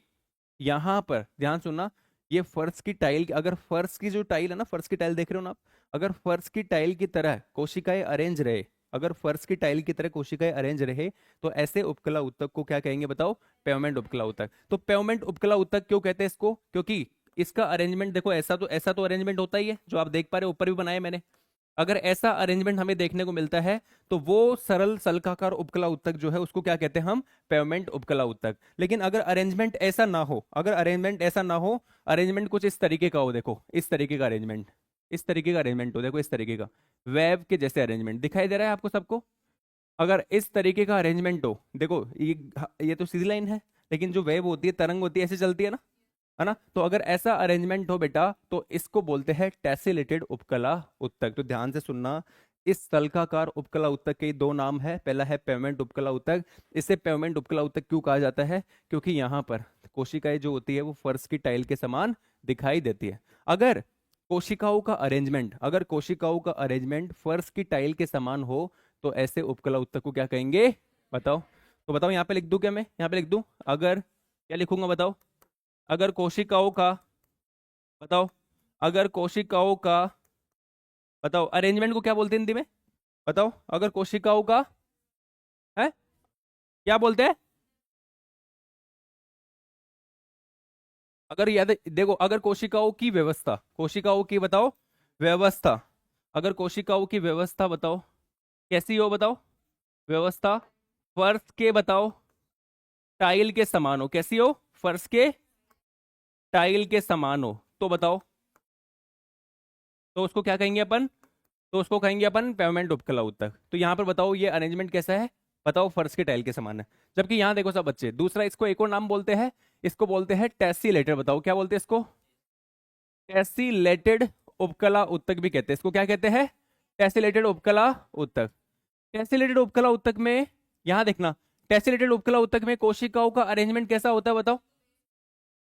Speaker 1: यहां पर ध्यान सुनना, ये फर्श की टाइल, अगर फर्श की जो टाइल है ना, फर्श की टाइल देख रहे हो ना आप, अगर फर्श की टाइल की तरह कोशिकाएं अरेंज रहे, अगर फर्श की टाइल की तरह कोशिकाएं अरेंज रहे तो ऐसे उपकला उत्तक को क्या कहेंगे बताओ, पेवमेंट उपकला उत्तक। तो पेवमेंट उपकला उत्तक क्यों कहते हैं इसको, क्योंकि इसका अरेंजमेंट देखो, ऐसा तो अरेंजमेंट होता ही है जो आप देख पा रहे हो, ऊपर भी बनाए मैंने। अगर ऐसा अरेंजमेंट हमें देखने को मिलता है तो वो सरल सल्काकार उपकला उत्तक जो है उसको क्या कहते हैं हम, पेवमेंट उपकला उत्तक। लेकिन अगर अरेंजमेंट ऐसा ना हो, अगर अरेंजमेंट ऐसा ना हो, अरेंजमेंट कुछ इस तरीके का हो, देखो इस तरीके का अरेंजमेंट, इस तरीके का अरेंजमेंट हो, देखो इस तरीके का वेव के जैसे अरेंजमेंट दिखाई दे रहा है आपको सबको, अगर इस तरीके का अरेंजमेंट हो, देखो ये तो सीधी लाइन है, लेकिन जो वेव होती है, तरंग होती है, ऐसे चलती है ना। तो अगर ऐसा अरेंजमेंट हो बेटा तो इसको बोलते हैं टेसिलेटेड उपकला उत्तक। तो ध्यान से सुनना, इस सल्काकार उपकला उत्तक के दो नाम है, पहला है पेवमेंट उपकला उत्तक। इसे पेवमेंट उपकला उत्तक क्यों कहा जाता है, क्योंकि यहाँ पर कोशिकाएं जो होती है वो फर्श की टाइल के समान दिखाई देती है। अगर कोशिकाओं का अरेंजमेंट, अगर कोशिकाओं का अरेंजमेंट फर्श की टाइल के समान हो तो ऐसे उपकला उत्तक को क्या कहेंगे बताओ। तो बताओ यहाँ पे लिख दूं क्या, मैं यहाँ पे लिख दूं, अगर क्या लिखूंगा बताओ, अगर कोशिकाओं का बताओ, अगर कोशिकाओं का बताओ अरेंजमेंट को क्या बोलते हैं हिंदी में बताओ, अगर कोशिकाओं का है क्या बोलते हैं, अगर याद देखो, अगर कोशिकाओं की व्यवस्था, कोशिकाओं की बताओ व्यवस्था, अगर कोशिकाओं की व्यवस्था बताओ कैसी हो बताओ, व्यवस्था फर्श के बताओ टाइल के समान हो, कैसी हो, फर्श के टाइल के समान हो तो बताओ, तो उसको क्या कहेंगे अपन? तो उसको कहेंगे अपन पेवमेंट उपकला उत्तक। तो यहाँ पर बताओ ये अरेंजमेंट कैसा है? बताओ फर्श के टाइल के समान है। जबकि यहाँ देखो सब बच्चे, दूसरा इसको एक और नाम बोलते हैं, इसको बोलते हैं टेसिलेटेड। बताओ क्या बोलते हैं इसको? टेसिलेटेड उपकला उत्तक भी कहते हैं इसको। क्या कहते हैं? टेसिलेटेड उपकला उत्तक। टेसिलेटेड उपकला उत्तक में यहां देखना, टेसिलेटेड उपकला उत्तक में कोशिकाओं का अरेंजमेंट कैसा होता है? बताओ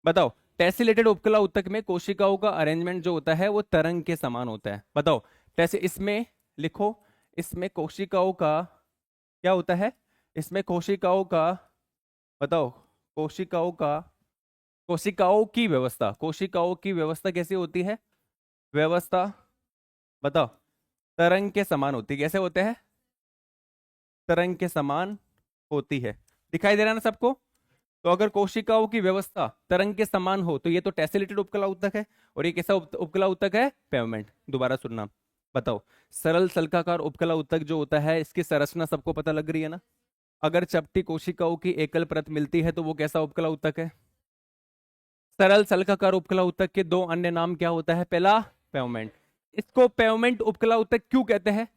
Speaker 1: बताओ। टेसिलेटेड उपकला उत्तक में कोशिकाओं का अरेंजमेंट जो होता है वो तरंग के समान होता है। बताओ जैसे इसमें लिखो, इसमें कोशिकाओं का क्या होता है? इसमें कोशिकाओं का, बताओ, कोशिकाओं का, कोशिकाओं की व्यवस्था, कोशिकाओं की व्यवस्था कैसी होती है? व्यवस्था बताओ तरंग के समान होती है। कैसे होते हैं? तरंग के समान होती है। दिखाई दे रहा है ना सबको? तो अगर कोशिकाओं की व्यवस्था तरंग के समान हो तो ये तो टेसिलेटेड उपकला उत्तक है। और ये कैसा उपकला उत्तक है? पेवमेंट। दोबारा सुनना, बताओ सरल सल्काकार उपकला उत्तक जो होता है इसकी संरचना सबको पता लग रही है ना? अगर चपटी कोशिकाओं की एकल परत मिलती है तो वो कैसा उपकला उत्तक है? सरल सल्काकार उपकला उत्तक के दो अन्य नाम क्या होता है? पहला पेवमेंट। इसको पेवमेंट उपकला उत्तक क्यों कहते हैं?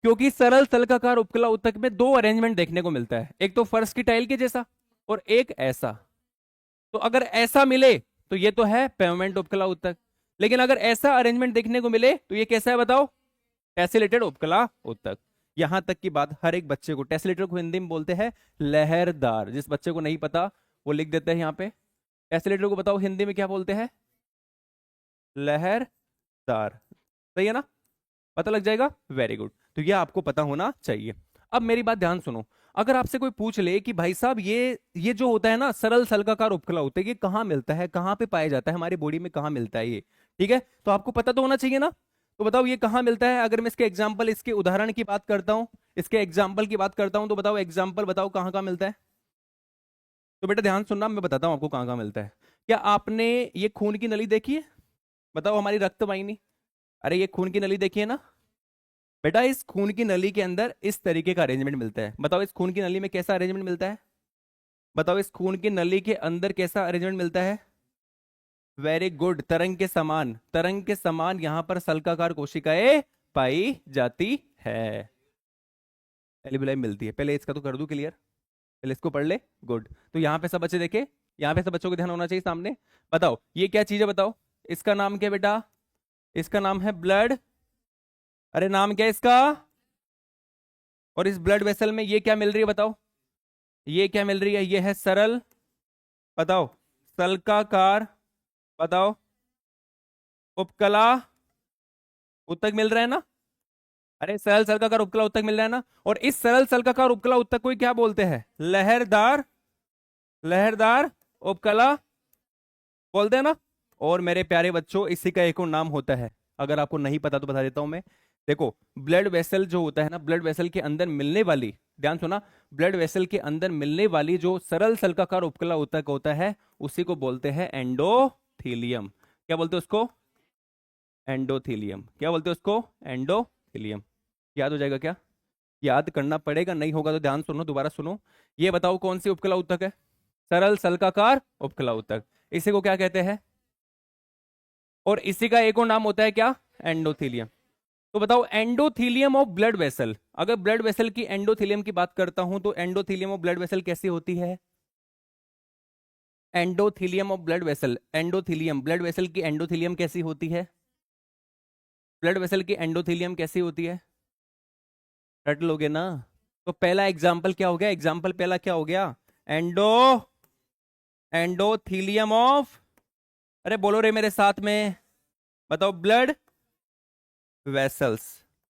Speaker 1: क्योंकि सरल सल्काकार उपकला उत्तक में दो अरेंजमेंट देखने को मिलता है, एक तो फर्श की टाइल के जैसा और एक ऐसा। तो अगर ऐसा मिले तो ये तो है पेवमेंट उपकला उत्तक, लेकिन अगर ऐसा अरेंजमेंट देखने को मिले तो ये कैसा है? बताओ टेसिलेटेड उपकला उत्तक। यहां तक की बात हर एक बच्चे को, टेसिलेटेड को हिंदी में बोलते हैं लहरदार। जिस बच्चे को नहीं पता वो लिख देते हैं यहाँ पे। टेसिलेटेड को बताओ हिंदी में क्या बोलते हैं? लहरदार। सही है ना? पता लग जाएगा? Very good. तो ये आपको पता होना चाहिए। अब मेरी बात ध्यान सुनो, अगर आपसे कोई पूछ ले कि भाई साहब ये जो होता है ना सरल सल्काकार उपकला उत्तक, ये कहाँ मिलता है, कहाँ पे पाया जाता है, हमारी बॉडी में कहाँ मिलता है ये? ठीक है, तो आपको पता तो होना चाहिए ना। तो बताओ ये कहाँ मिलता है? अगर मैं इसके एग्जाम्पल, इसके उदाहरण की बात करता हूँ, इसके एग्जाम्पल की बात करता हूँ, तो बताओ एग्जाम्पल बताओ कहाँ कहाँ मिलता है? तो बेटा ध्यान सुनना, मैं बताता हूँ आपको कहाँ कहाँ मिलता है। क्या आपने ये खून की नली देखी है? बताओ हमारी रक्त वाहिनी, अरे ये खून की नली देखी है ना बेटा? इस खून की नली के अंदर इस तरीके का अरेंजमेंट मिलता है। बताओ इस खून की नली में कैसा अरेंजमेंट मिलता है? बताओ इस खून की नली के अंदर कैसा अरेंजमेंट मिलता है? वेरी गुड, तरंग के समान। तरंग के समान यहां पर सल्काकार कोशिकाएं पाई जाती है, एलिबुलाई मिलती है। पहले इसका तो कर दूं क्लियर, पहले इसको पढ़ ले। गुड। तो यहाँ पे सब बच्चे देखे, यहाँ पे सब बच्चों को ध्यान होना चाहिए सामने। बताओ ये क्या चीज है? बताओ इसका नाम क्या बेटा? इसका नाम है ब्लड। अरे नाम क्या है इसका? और इस ब्लड वेसल में ये क्या मिल रही है? बताओ ये क्या मिल रही है? ये है सरल, बताओ सल्काकार, बताओ उपकला उत्तक मिल रहा है ना? अरे सरल सल्काकार उपकला उत्तक मिल रहा है ना? और इस सरल सल्काकार उपकला उत्तक को क्या बोलते हैं? लहरदार, लहरदार उपकला बोलते हैं ना। और मेरे प्यारे बच्चों इसी का एक और नाम होता है, अगर आपको नहीं पता तो बता देता हूं मैं। देखो ब्लड वेसल जो होता है ना, ब्लड वेसल के अंदर मिलने वाली, ध्यान सुना, ब्लड वेसल के अंदर मिलने वाली जो सरल सल्काकार उपकला उत्तक होता है उसी को बोलते हैं एंडोथीलियम। क्या बोलते हैं उसको? एंडोथीलियम। क्या बोलते हैं उसको? एंडोथीलियम। याद हो जाएगा क्या? याद करना पड़ेगा, नहीं होगा तो ध्यान सुनो, दोबारा सुनो। ये बताओ कौन सी उपकला उत्तक है? सरल सल्काकार उपकला उत्तक। इसी को क्या कहते हैं? और इसी का एक और नाम होता है क्या? एंडोथीलियम। तो बताओ एंडोथीलियम ऑफ ब्लड वेसल, अगर ब्लड वेसल की एंडोथीलियम की बात करता हूं तो एंडोथीलियम ऑफ ब्लड वेसल कैसी होती है? Endothelium of blood vessel, endothelium blood vessel की एंडोथीलियम कैसी होती है? ब्लड वेसल की एंडोथीलियम कैसी होती है? रट लोगे ना? तो पहला एग्जाम्पल क्या हो गया? एग्जाम्पल पहला क्या हो गया? एंडो, एंडोथीलियम ऑफ, अरे बोलो रे मेरे साथ में, बताओ ब्लड वेसल्स,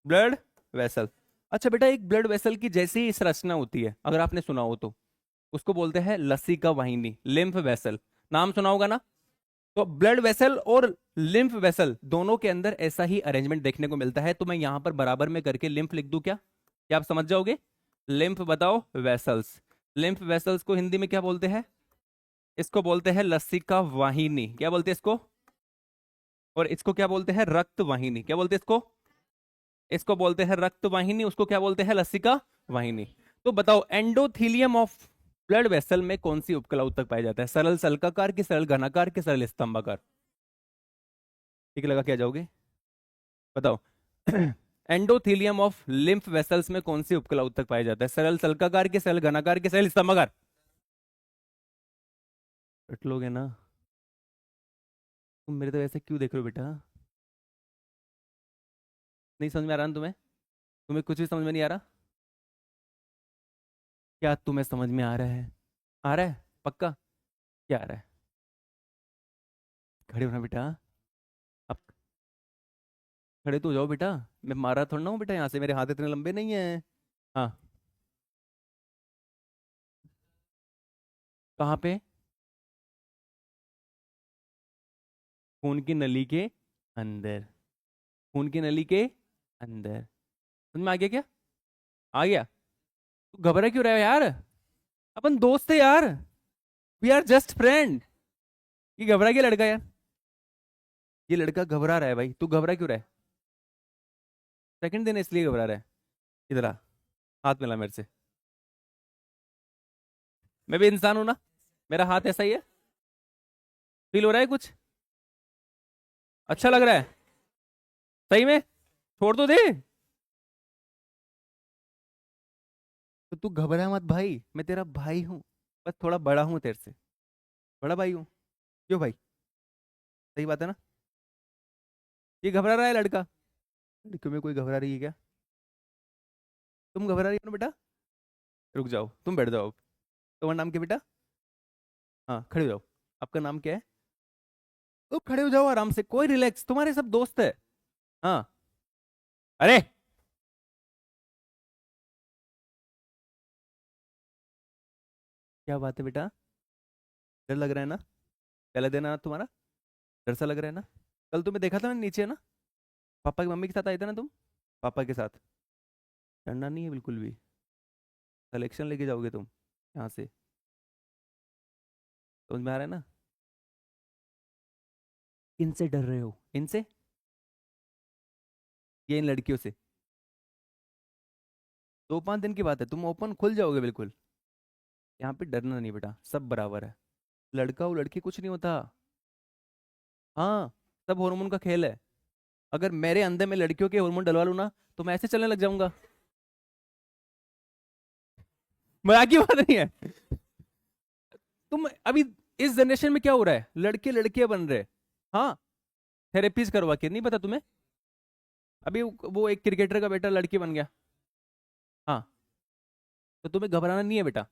Speaker 1: ब्लड वेसल। अच्छा बेटा एक ब्लड वेसल की जैसी ही संरचना होती है, अगर आपने सुना हो तो, उसको बोलते हैं लसिका वाहिनी, लिम्फ वेसल। नाम सुना होगा ना? तो ब्लड वेसल और लिम्फ वेसल दोनों के अंदर ऐसा ही अरेंजमेंट देखने को मिलता है। तो मैं यहां पर बराबर में करके लिम्फ लिख दूं क्या? क्या आप समझ जाओगे? लिम्फ बताओ वेसल्स। लिम्फ वेसल्स को हिंदी में क्या बोलते हैं? इसको बोलते हैं लसिका वाहिनी। क्या बोलते हैं इसको? और इसको क्या बोलते हैं? रक्त वाहिनी। क्या बोलते हैं इसको? इसको बोलते हैं रक्त वाहिनी, उसको क्या बोलते हैं? लसिका वाहिनी। तो बताओ एंडोथीलियम ऑफ ब्लड वेसल में कौन सी उपकला उत्तक पाया जाता है? सरल सल्काकार की, सरल घनाकार की, सरल स्तंभाकार? ठीक लगा, क्या जाओगे बताओ? एंडोथीलियम ऑफ लिम्फ वेसल्स में कौन सी उपकला उत्तक पाया जाता है? सरल सल्काकार की, सरल घनाकार की, सरल स्तंभाकार? रट लोगे ना? तुम मेरे तो ऐसे क्यों देख रहे हो बेटा? नहीं समझ में आ रहा ना तुम्हें? तुम्हें कुछ भी समझ में नहीं आ रहा? क्या तुम्हें समझ में आ रहा है? आ रहा है पक्का? क्या आ रहा है? खड़े होना बेटा। अब खड़े तो हो जाओ बेटा। मैं मारा थोड़ा ना हूँ बेटा, यहाँ से मेरे हाथ इतने लंबे नहीं है। हाँ। कहाँ पे? खून की नली के अंदर। खून की नली के अंदर। समझ में आ गया क्या? आ गया? तू घबरा क्यों रहा है यार? अपन दोस्त है यार। We are just friend. ये घबरा क्या लड़का यार? ये लड़का घबरा रहा है भाई, तू घबरा क्यों रहा है? सेकंड दिन इसलिए घबरा रहा है। इधर आ, हाथ मिला मेरे से। मैं भी इंसान हूं ना, मेरा हाथ ऐसा ही है। फील हो रहा है कुछ? अच्छा लग रहा है? सही में? छोड़ तो दे। तो तू घबरा मत भाई, मैं तेरा भाई हूँ। बस थोड़ा बड़ा हूँ तेरे से, बड़ा भाई हूँ। क्यों भाई? सही बात है ना? ये घबरा रहा है लड़का। लड़कियों में कोई घबरा रही है क्या? तुम घबरा रही हो ना बेटा? रुक जाओ, तुम बैठ जाओ। तुम्हारा नाम क्या बेटा? हाँ खड़े हो जाओ। आपका नाम क्या है? तो खड़े हो जाओ आराम से, कोई रिलैक्स, तुम्हारे सब दोस्त है। हाँ। अरे क्या बात है बेटा? डर लग रहा है ना? पहले दिन आना तुम्हारा, डर सा लग रहा है ना? कल तुम्हें देखा था मैंने नीचे ना, पापा की मम्मी के साथ आए थे ना तुम? पापा के साथ। डरना नहीं है बिल्कुल भी। कलेक्शन लेके जाओगे तुम यहाँ से। समझ में आ रहा है ना? इनसे डर रहे हो? इनसे? ये इन लड़कियों से? 2-5 दिन की बात है, तुम ओपन खुल जाओगे बिल्कुल। यहाँ पे डरना नहीं बेटा, सब बराबर है। लड़का हो लड़की कुछ नहीं होता। हाँ, सब हार्मोन का खेल है। अगर मेरे अंदर में लड़कियों के हार्मोन डलवा लूँ ना, तो मैं ऐसे चलने लग जाऊंगा। मजाक की बात नहीं है। तुम अभी इस जनरेशन में क्या हो रहा है, लड़के लड़कियां बन रहे। हाँ, थेरेपीज करवा के, नहीं पता तुम्हें? अभी वो एक क्रिकेटर का बेटा लड़की बन गया। हाँ, तो तुम्हें घबराना नहीं है बेटा।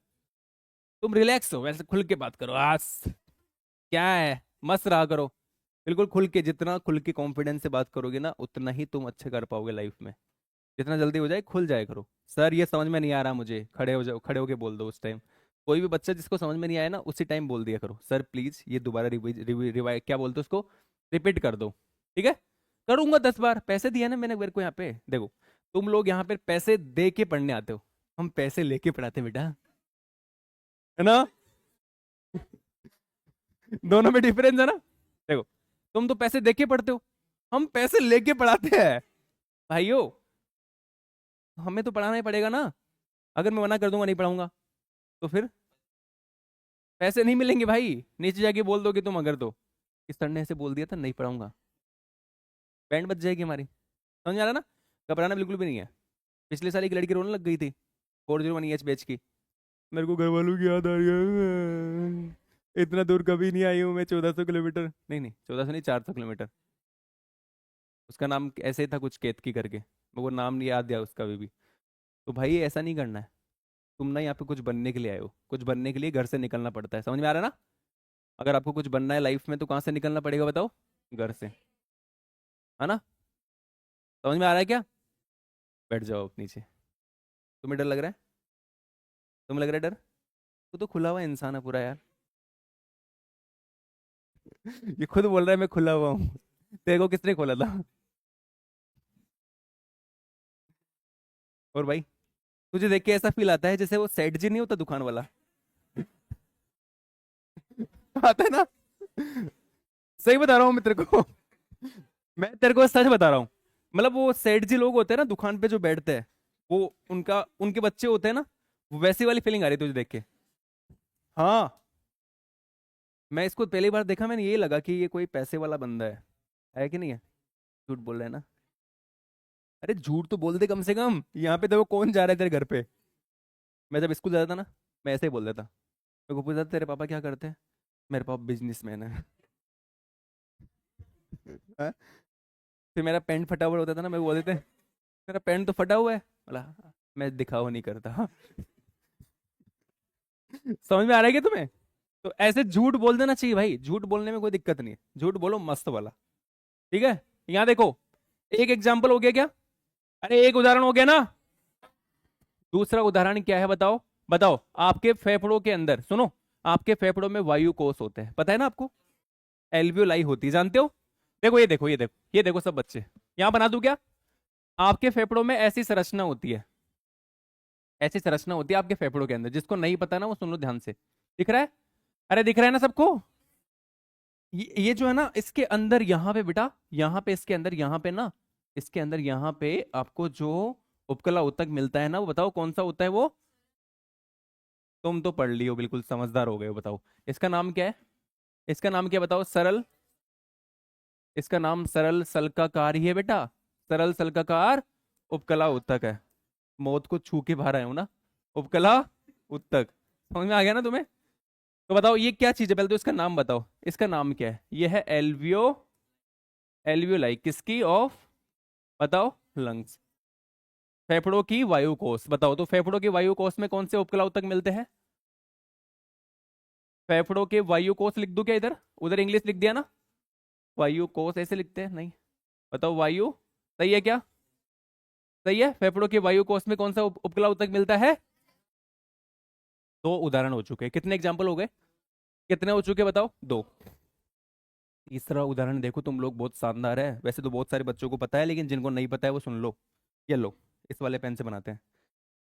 Speaker 1: तुम रिलैक्स हो, वैसे खुल के बात करो आज। क्या है, मस्त रहा करो। बिल्कुल खुल के, जितना खुल के कॉन्फिडेंस से बात करोगे ना, उतना ही तुम अच्छे कर पाओगे लाइफ में। जितना जल्दी हो जाए खुल जाए करो। सर ये समझ में नहीं आ रहा मुझे, खड़े हो जाओ, खड़े होके बोल दो उस टाइम। कोई भी बच्चा जिसको समझ में नहीं आया ना, उसी टाइम बोल दिया करो, सर प्लीज ये दोबारा रिवाइज क्या बोलते उसको, रिपीट कर दो। ठीक है? करूंगा 10 बार, पैसे दिए ना मैंने मेरे को यहाँ पे, देखो। तुम लोग यहाँ पे पैसे दे के पढ़ने आते हो, हम पैसे लेके पढ़ाते हैं बेटा। है ना? दोनों में डिफरेंस है ना? देखो, तुम तो पैसे दे के पढ़ते हो, हम पैसे लेके पढ़ाते हैं भाइयों। हमें तो पढ़ाना ही पड़ेगा ना। अगर मैं मना कर दूंगा नहीं पढ़ाऊंगा, तो फिर पैसे नहीं मिलेंगे भाई। नीचे जाके बोल दोगे तुम अगर, तो इस सर ने ऐसे बोल दिया था नहीं पढ़ाऊंगा, बैंड बच जाएगी हमारी। समझ आ रहा ना? घबराना बिल्कुल भी नहीं है। पिछले साल एक लड़की रोने लग गई थी, 401 बैच की। मेरे को घर वालों की याद आ रही है, इतना दूर कभी नहीं आई हूँ मैं, 1400 किलोमीटर, नहीं नहीं 1400 नहीं, 400 किलोमीटर। उसका नाम ऐसे ही था कुछ केतकी करके, मेरे को नाम नहीं याद दिया उसका अभी भी। तो भाई ऐसा नहीं करना है। तुम ना यहाँ पे कुछ बनने के लिए आए हो, कुछ बनने के लिए घर से निकलना पड़ता है, समझ में आ रहा है ना? अगर आपको कुछ बनना है लाइफ में, तो कहाँ से निकलना पड़ेगा बताओ? घर से। है ना? समझ में आ रहा है क्या? बैठ जाओ अब नीचे। तुम्हें डर लग रहा है? तुम्हें लग रहा है डर? तू तो खुला हुआ इंसान है पूरा यार। ये खुद बोल रहा है मैं खुला हुआ हूँ। तेरे को किसने खोला था? और भाई, तुझे देख के ऐसा फील आता है जैसे वो सेठ जी नहीं होता दुकान वाला। आता है ना? सही बता रहा हूँ मैं तेरे को। मैं तेरे को सच बता रहा हूँ। मतलब वो सेठ जी लोग होते हैं ना दुकान पे जो बैठते हैं, वो उनका उनके बच्चे होते हैं ना, वो वैसी वाली फीलिंग आ रही है तुझे देख के। हाँ, मैं इसको पहली बार देखा, मैंने ये लगा कि ये कोई पैसे वाला बंदा है कि नहीं है? झूठ बोल रहा है ना? अरे झूठ तो बोल दे कम से कम, यहाँ पे देखो कौन जा रहा है तेरे घर पे। मैं जब स्कूल जाता था ना, मैं ऐसे ही बोल देता। मेरे को पूछता तेरे पापा क्या करते हैं? मेरे पापा बिजनेसमैन है। हाँ? फिर मेरा पैंट फटा हुआ होता था ना, मैं बोल देते मेरा पैंट तो फटा हुआ है, बोला मैं दिखावा नहीं करता। समझ में आ रहा है क्या तुम्हें? तो ऐसे झूठ बोल देना चाहिए भाई, झूठ बोलने में कोई दिक्कत नहीं है, झूठ बोलो मस्त वाला। ठीक है, यहाँ देखो, एक एग्जाम्पल हो गया क्या? अरे एक उदाहरण हो गया ना। दूसरा उदाहरण क्या है बताओ? बताओ, आपके फेफड़ों के अंदर, सुनो, आपके फेफड़ों में वायु कोष होते हैं, पता है ना आपको? एल्वियोलाई होती है, जानते हो? देखो ये देखो, ये देखो, ये देखो सब बच्चे, यहाँ बना दूं क्या? आपके फेफड़ों में ऐसी संरचना होती है, ऐसी संरचना होती है आपके फेफड़ों के अंदर, जिसको नहीं पता ना वो सुन लो ध्यान से। दिख रहा है? अरे दिख रहा है ना सबको? ये जो है ना, इसके अंदर यहाँ पे बेटा, यहाँ पे इसके अंदर, यहाँ पे ना, इसके अंदर यहाँ पे आपको जो उपकला उत्तक मिलता है ना, वो बताओ कौन सा होता है वो? तुम तो पढ़ लियो, बिल्कुल समझदार हो गए हो, बताओ इसका नाम क्या है? इसका नाम क्या बताओ? सरल, इसका नाम सरल सल्काकार ही है बेटा, सरल सल्काकार उपकला उत्तक है। मौत को छू के बाहर आए हो ना, उपकला उत्तक। समझ में आ गया ना तुम्हें? तो बताओ ये क्या चीज है, पहले तो इसका नाम बताओ, इसका नाम क्या है? ये है एल्वियो, एल्वियोलाई किसकी? ऑफ, बताओ, लंग्स, फेफड़ों की वायु कोष। बताओ तो फेफड़ों की वायु कोष में कौन से उपकला उत्तक मिलते हैं? फेफड़ों के वायु कोष लिख दूं क्या इधर? उधर इंग्लिश लिख दिया ना, वायु कोष ऐसे लिखते हैं नहीं? बताओ वायु, सही है क्या? सही है, फेफड़ों के वायु कोष में कौन सा उपकला उत्तक मिलता है? दो उदाहरण हो चुके हैं, कितने एग्जाम्पल हो गए? कितने हो चुके बताओ? दो। तीसरा उदाहरण देखो, तुम लोग बहुत शानदार है, वैसे तो बहुत सारे बच्चों को पता है, लेकिन जिनको नहीं पता है वो सुन लो। ये लो, इस वाले पेन से बनाते हैं।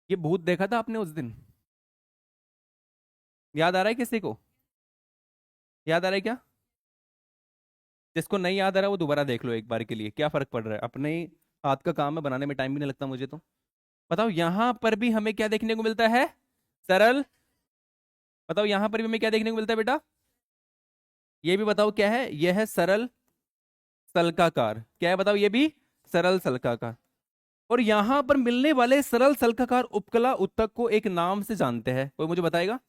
Speaker 1: ये भूत देखा था आपने उस दिन? याद आ रहा है किसी को? याद आ रहा है क्या? जिसको नहीं याद आ रहा वो दोबारा देख लो एक बार के लिए, क्या फर्क पड़ रहा है, अपने ही हाथ का काम है, बनाने में टाइम भी नहीं लगता मुझे तो। बताओ यहां पर भी हमें क्या देखने को मिलता है? सरल। बताओ यहां पर भी हमें क्या देखने को मिलता है बेटा? ये भी बताओ क्या है? यह है सरल सल्काकार, क्या है बताओ? ये भी सरल सल्काकार। और यहां पर मिलने वाले सरल सल्काकार उपकला उत्तक को एक नाम से जानते हैं, कोई मुझे बताएगा?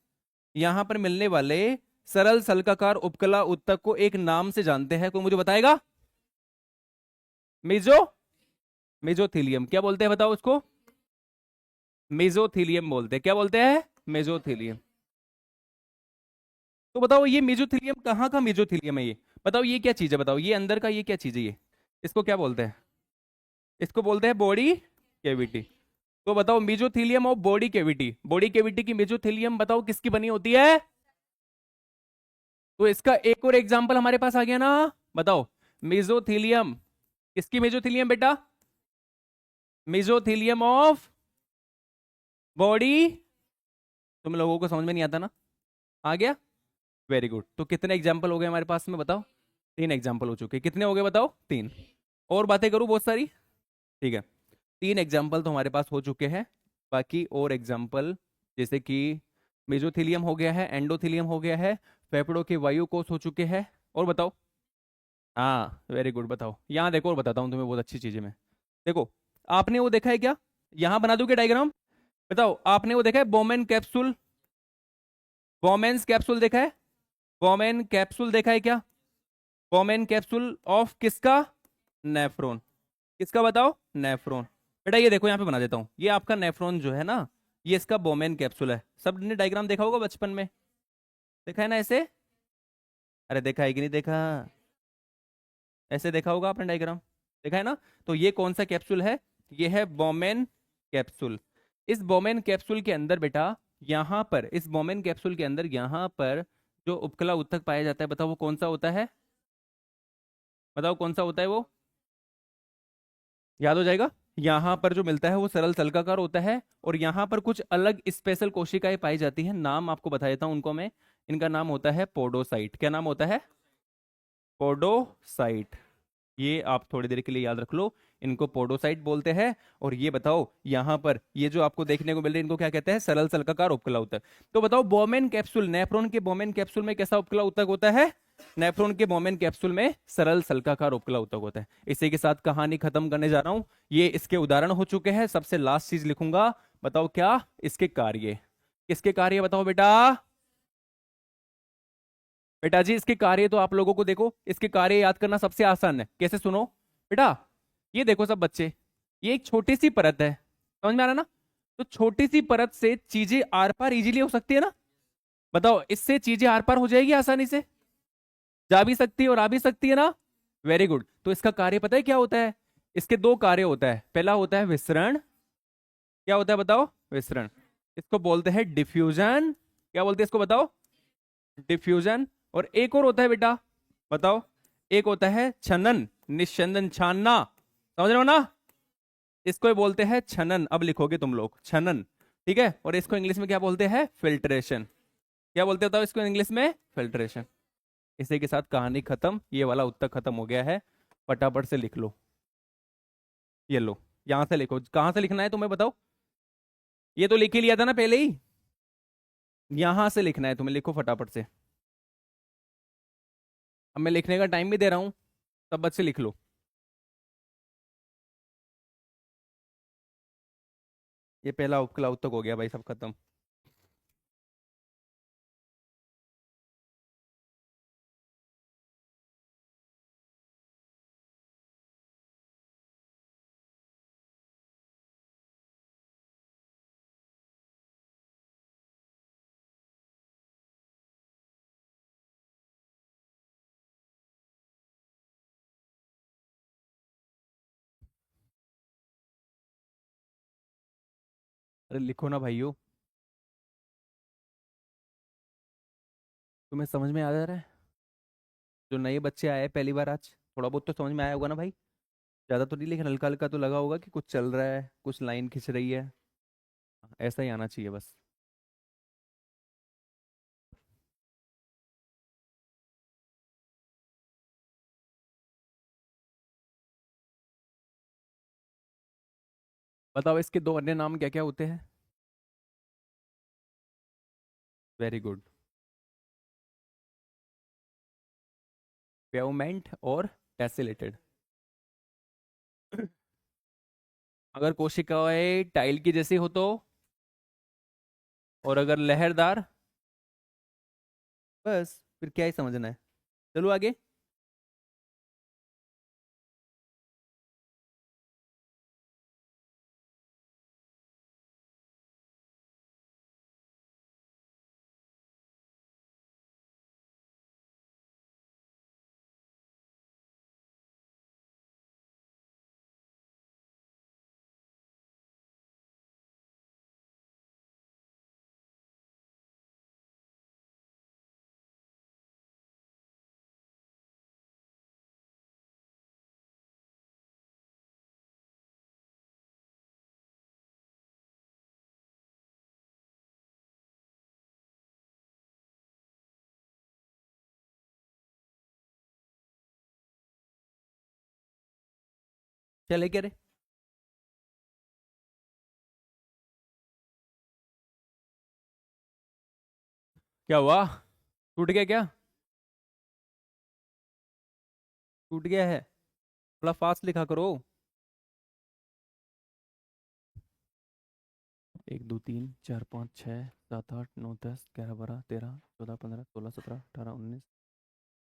Speaker 1: यहां पर मिलने वाले सरल सल्काकार उपकला उत्तक को एक नाम से जानते हैं, कोई मुझे बताएगा? मेजो, मेजोथीलियम, क्या बोलते हैं बताओ उसको? मेजोथीलियम बोलते हैं, क्या बोलते हैं? मेजोथीलियम। तो बताओ ये मेजोथीलियम कहाँ का मेजोथीलियम है ये? बताओ ये क्या चीज है, बताओ ये अंदर का, ये क्या चीज है ये? इसको क्या बोलते हैं? इसको बोलते हैं बॉडी कैविटी। तो बताओ mesothelium of body cavity, body cavity की मेजोथीलियम बताओ किसकी बनी होती है? तो इसका एक और एग्जांपल हमारे पास आ गया ना, बताओ। मेजोथीलियम, किसकी मेजोथीलियम बेटा? मेजोथीलियम ऑफ बॉडी। तुम लोगों को समझ में नहीं आता ना? आ गया, वेरी गुड। तो कितने एग्जाम्पल हो गए हमारे पास में बताओ? तीन एग्जाम्पल हो चुके, कितने हो गए बताओ? तीन। और बातें करूं बहुत सारी? ठीक है, तीन एग्जाम्पल तो हमारे पास हो चुके हैं, बाकी और एग्जाम्पल जैसे कि मेजोथीलियम हो गया है, एंडोथीलियम हो गया है, फेफड़ों के वायु कोष हो चुके हैं। और बताओ। हाँ वेरी गुड, बताओ यहाँ देखो, और बताता हूँ तुम्हें बहुत अच्छी चीजें मैं। देखो, आपने वो देखा है क्या? यहाँ बना दूं क्या डायग्राम? बताओ आपने वो देखा है बोमेन कैप्सूल? बोमेन्स कैप्सूल देखा है? बोमेन कैप्सूल देखा है क्या? बोमेन कैप्सूल ऑफ किसका? नेफ्रॉन। किसका बताओ? नेफ्रॉन। बेटा ये देखो यहाँ पे बना देता हूँ, ये आपका नेफ्रॉन जो है ना, ये इसका बोमेन कैप्सूल है। सब ने डायग्राम देखा होगा बचपन में, देखा है ना ऐसे? अरे देखा है कि नहीं देखा? ऐसे देखा होगा आपने डायग्राम, देखा है ना? तो ये कौन सा कैप्सूल है? ये है बोमेन कैप्सूल। इस बोमेन कैप्सूल के अंदर बेटा, यहाँ पर इस बोमेन कैप्सूल के अंदर यहाँ पर जो उपकला उत्तक पाया जाता है, बताओ वो कौन सा होता है? बताओ कौन सा होता है वो? याद हो जाएगा। यहाँ पर जो मिलता है वो सरल तलकाकार होता है, और यहाँ पर कुछ अलग स्पेशल कोशिकाएं पाई जाती हैं, नाम आपको बता देता हूँ उनको मैं। इनका नाम होता है पोडोसाइट। क्या नाम होता है? पोडोसाइट। ये आप थोड़ी देर के लिए याद रख लो। इनको पोडोसाइट बोलते हैं। और ये बताओ, यहाँ पर ये जो आपको देखने को मिल रही है, इनको क्या कहते हैं? सरल सल्काकार उपकला ऊतक। तो बताओ, बोमेन कैप्सूल, नेफ्रॉन के बोमेन कैप्सूल में कैसा उपकला ऊतक होता है? नेफ्रॉन के बोमेन कैप्सूल में सरल सल्काकार उपकला ऊतक होता है। इसी के साथ कहानी खत्म करने जा रहा हूं। ये इसके उदाहरण हो चुके हैं। सबसे लास्ट चीज लिखूंगा, बताओ क्या? इसके कार्य। किसके कार्य बताओ बेटा? बेटा जी, इसके कार्य तो आप लोगों को देखो, इसके कार्य याद करना सबसे आसान है। कैसे? सुनो बेटा, ये देखो सब बच्चे, ये एक छोटी सी परत है, समझ में आ रहा ना? तो छोटी सी परत से चीजें आर पार इजीली हो सकती है ना? बताओ, इससे चीजें आर पार हो जाएगी आसानी से? जा भी सकती है और आ भी सकती है ना? Very good. तो इसका कार्य पता है क्या होता है? इसके दो कार्य होता है। पहला होता है विसरण। क्या होता है बताओ? विसरण। इसको बोलते हैं डिफ्यूजन। क्या बोलते हैं इसको बताओ? डिफ्यूजन। और एक और होता है बेटा, बताओ। एक होता है छनन, निस्यंदन, छानना। समझ रहे हो ना? इसको ही बोलते हैं छनन। अब लिखोगे तुम लोग छनन, ठीक है? और इसको इंग्लिश में क्या बोलते हैं? फिल्ट्रेशन। क्या बोलते हो बताओ इसको इंग्लिश में? फिल्ट्रेशन। इसी के साथ कहानी खत्म। ये वाला उत्तर खत्म हो गया है। फटाफट से लिख लो। ये लो, यहां से लिखो। कहां से लिखना है तुम्हें बताओ? ये तो लिख ही लिया था ना पहले ही। यहां से लिखना है तुम्हें, लिखो फटाफट से। अब मैं लिखने का टाइम भी दे रहा हूं, सब बच्चे लिख लो। ये पहला उपकला उत्तक हो गया भाई, सब खत्म। अरे लिखो ना भाइयों। तुम्हें समझ में आ जा रहा है? जो नए बच्चे आए हैं पहली बार आज, थोड़ा बहुत तो समझ में आया होगा ना भाई? ज्यादा तो नहीं, लेकिन हल्का हल्का तो लगा होगा कि कुछ चल रहा है, कुछ लाइन खिंच रही है। ऐसा ही आना चाहिए बस। बताओ, इसके दो अन्य नाम क्या क्या होते हैं? Very good. प्याउमेंट और टेसिलेटेड। अगर कोशिकाएं टाइल की जैसी हो तो? और अगर लहरदार? बस, फिर क्या ही समझना है। चलो आगे। चले क्या रे? क्या हुआ? टूट गया क्या? टूट गया है? थोड़ा फास्ट लिखा करो। 1 2 3 4 5 6 7 8 9 10 11 13 14 15 16 17 18 19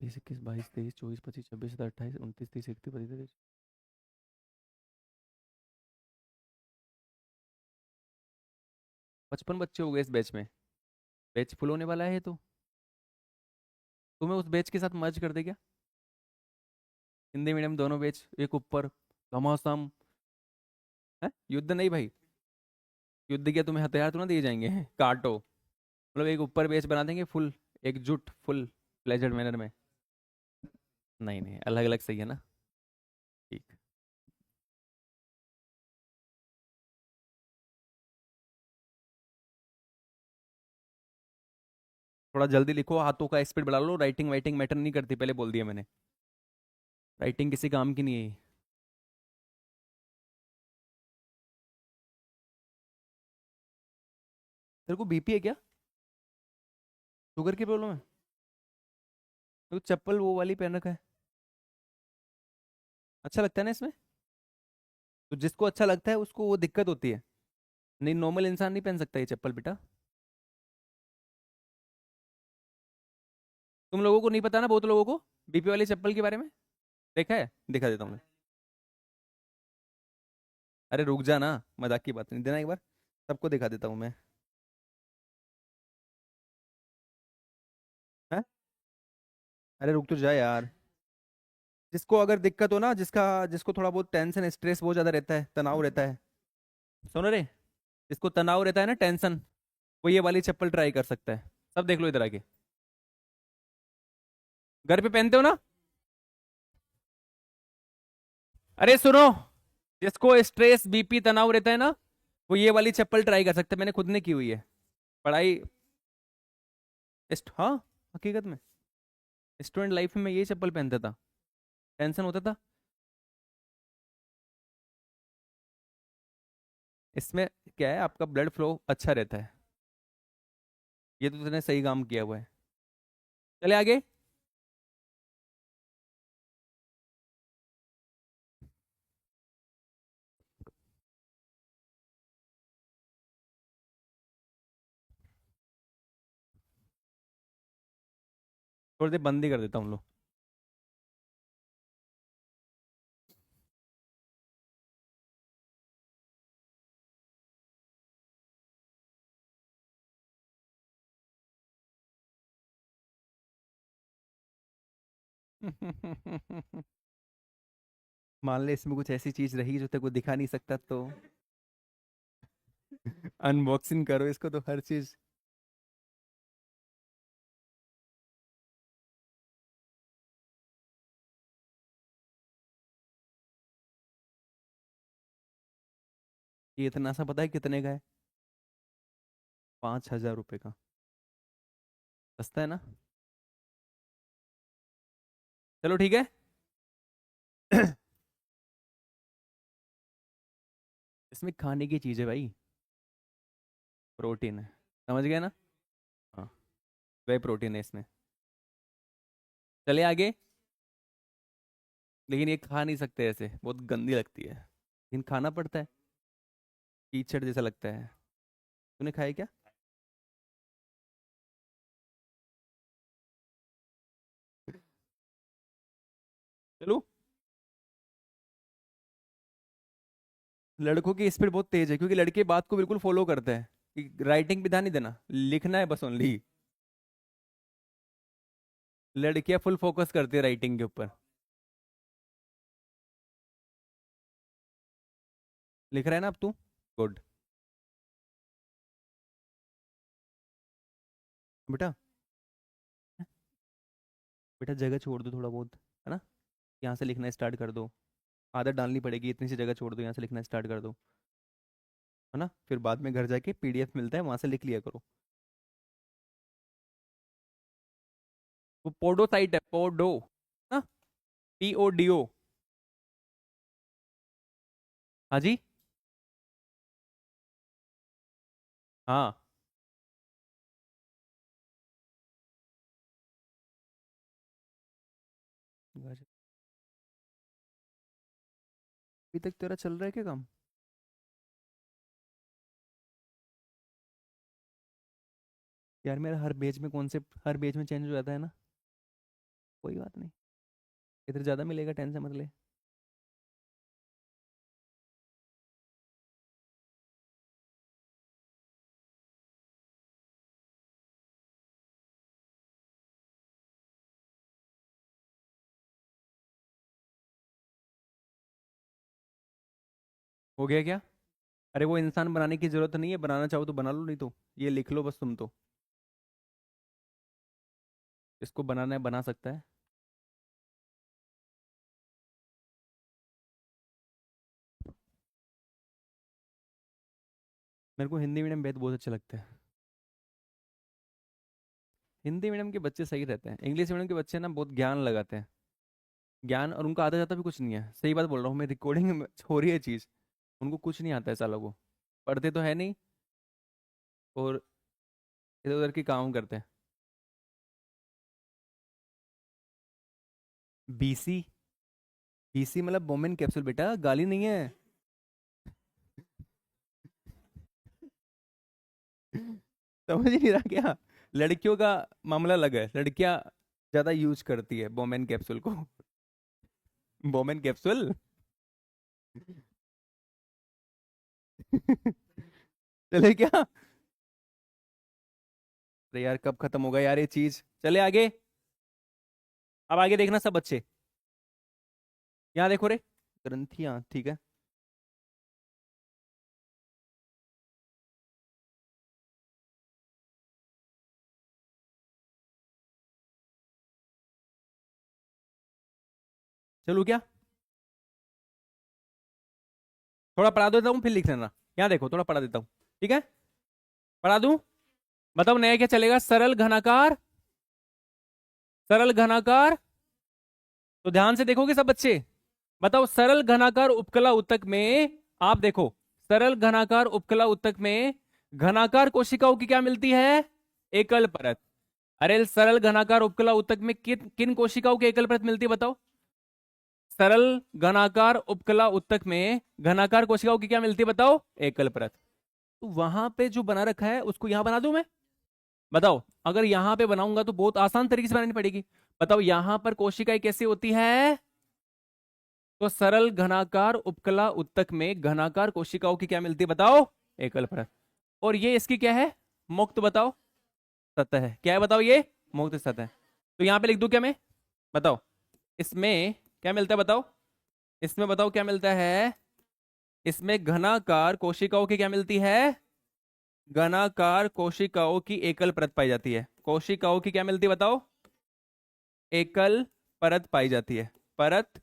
Speaker 1: 20 21 22 23 24 25 26 27 28 29 30 31 32 33 34 35 36 37 38 39 40 55 बच्चे हो गए इस बैच में। बैच फुल होने वाला है तो तुम्हें उस बैच के साथ मर्ज कर दे क्या? हिंदी मीडियम दोनों बैच एक ऊपर, घमासान। है युद्ध नहीं भाई। युद्ध के तुम्हें हथियार तो ना दिए जाएंगे काटो। मतलब एक ऊपर बैच बना देंगे फुल, एकजुट, फुल प्लेजर मैनर में। नहीं नहीं, अलग अलग सही है ना? ठीक। थोड़ा जल्दी लिखो, हाथों का स्पीड बढ़ा लो। राइटिंग वाइटिंग मैटर नहीं करती, पहले बोल दिया मैंने। राइटिंग किसी काम की नहीं है। तेरे को बीपी है क्या? शुगर की प्रॉब्लम है? तो चप्पल वो वाली पहन रखा है। अच्छा लगता है ना इसमें? तो जिसको अच्छा लगता है उसको वो दिक्कत होती है। नहीं, नॉर्मल इंसान नहीं पहन सकता ये चप्पल बेटा। तुम लोगों को नहीं पता ना, बहुत लोगों को बीपी वाली चप्पल के बारे में। देखा है? दिखा देता हूँ मैं। अरे रुक जा ना, मजाक की बात नहीं, देना एक बार। सबको दिखा देता हूँ मैं। है? अरे रुक तो जा यार। जिसको अगर दिक्कत हो ना, जिसको थोड़ा बहुत टेंशन स्ट्रेस बहुत ज्यादा रहता है, तनाव रहता है। सुनो रे, जिसको तनाव रहता है ना, टेंशन, वो ये वाली चप्पल ट्राई कर सकता है। सब देख लो इधर आके। घर पे पहनते हो ना? अरे सुनो, जिसको स्ट्रेस बीपी तनाव रहता है ना, वो ये वाली चप्पल ट्राई कर सकते हैं, मैंने खुद ने की हुई है। पढ़ाई। हाँ, हकीकत में स्टूडेंट लाइफ में ये चप्पल पहनता था। टेंशन होता था। इसमें क्या है, आपका ब्लड फ्लो अच्छा रहता है। ये तो तूने सही काम किया हुआ है। चले आगे। थोड़ी देर बंद ही कर देता हूँ लोग। मान ले इसमें कुछ ऐसी चीज रही जो तेरे को दिखा नहीं सकता तो अनबॉक्सिंग करो इसको तो हर चीज। ये इतना सा पता है कितने का है? 5,000 रुपये का। सस्ता है ना? चलो ठीक है। इसमें खाने की चीज है भाई। प्रोटीन है। समझ गया ना? हाँ, वे प्रोटीन है इसमें। चले आगे। लेकिन ये खा नहीं सकते, ऐसे बहुत गंदी लगती है, लेकिन खाना पड़ता है। कीचड़ जैसा लगता है। तूने खाया क्या? चलो। लड़कों की स्पीड बहुत तेज है, क्योंकि लड़के बात को बिल्कुल फॉलो करते हैं कि राइटिंग पे ध्यान नहीं देना, लिखना है बस ओनली। लड़कियां फुल फोकस करती है राइटिंग के ऊपर। लिख रहा है ना अब तू? गुड। बेटा, बेटा जगह छोड़ दो थोड़ा बहुत, है ना? यहाँ से लिखना स्टार्ट कर दो। आदत डालनी पड़ेगी, इतनी सी जगह छोड़ दो, यहाँ से लिखना स्टार्ट कर दो। है ना? फिर बाद में घर जाके पीडीएफ मिलता है, वहां से लिख लिया करो। वो पोडो साइट है, पोडो ना, PODO। हाँ जी। हाँ। अभी तक तेरा चल रहा है क्या काम? यार मेरा हर पेज में कॉन्सेप्ट हर पेज में चेंज हो जाता है ना। कोई बात नहीं, इधर ज़्यादा मिलेगा, टेंशन मत ले। हो गया क्या? अरे वो इंसान बनाने की जरूरत नहीं है, बनाना चाहो तो बना लो, नहीं तो ये लिख लो बस तुम तो। इसको बनाना है बना सकता है। मेरे को हिंदी मीडियम बेद बहुत अच्छे लगते हैं। हिंदी मीडियम के बच्चे सही रहते हैं, इंग्लिश मीडियम के बच्चे ना बहुत ज्ञान लगाते हैं। ज्ञान, और उनको आता जाता भी कुछ नहीं है। सही बात बोल रहा हूँ मैं, रिकॉर्डिंग में हो रही है चीज। उनको कुछ नहीं आता है सालों को, पढ़ते तो है नहीं, और इधर उधर की काम करते हैं। बीसी? बीसी मतलब बोमेन कैप्सूल बेटा, गाली नहीं है। समझ ही नहीं रहा क्या? लड़कियों का मामला अलग है, लड़कियां ज्यादा यूज करती है बोमेन कैप्सूल को। Bowman capsule. चले क्या? अरे यार कब खत्म होगा यार ये चीज, चले आगे। अब आगे देखना सब बच्चे, यहाँ देखो रे। ग्रंथियां, ठीक है। चलो क्या, थोड़ा पढ़ा देता हूँ फिर लिख लेना। यहाँ देखो थोड़ा पढ़ा देता हूँ, ठीक है? पढ़ा दूं? बताओ नया क्या चलेगा? सरल घनाकार, सरल घनाकार। तो ध्यान से देखोगे सब बच्चे। बताओ सरल घनाकार उपकला उत्तक में, आप देखो, सरल घनाकार उपकला उत्तक में घनाकार कोशिकाओं की क्या मिलती है? एकल परत। अरे सरल घनाकार उपकला उत्तक में किन किन कोशिकाओं की एकल परत मिलती है बताओ? सरल घनाकार उपकला उत्तक में घनाकार कोशिकाओं की क्या मिलती है बताओ? एकल परत। तो वहां पे जो बना रखा है उसको यहां बना दूं मैं? बताओ, अगर यहां पे बनाऊंगा तो बहुत आसान तरीके से बनानी पड़ेगी। बताओ यहां पर कोशिकाएं कैसी होती है? तो सरल घनाकार उपकला उत्तक में घनाकार कोशिकाओं की क्या मिलती है बताओ? एकल परत। और ये इसकी क्या है? मुक्त बताओ सतह है। क्या है बताओ? ये मुक्त सतह है। तो यहां पे लिख दूं क्या मैं? बताओ इसमें क्या मिलता है बताओ? इसमें बताओ क्या मिलता है? इसमें घनाकार कोशिकाओं की क्या मिलती है? घनाकार कोशिकाओं की एकल परत पाई जाती है। कोशिकाओं की क्या मिलती है बताओ? एकल परत पाई जाती है। परत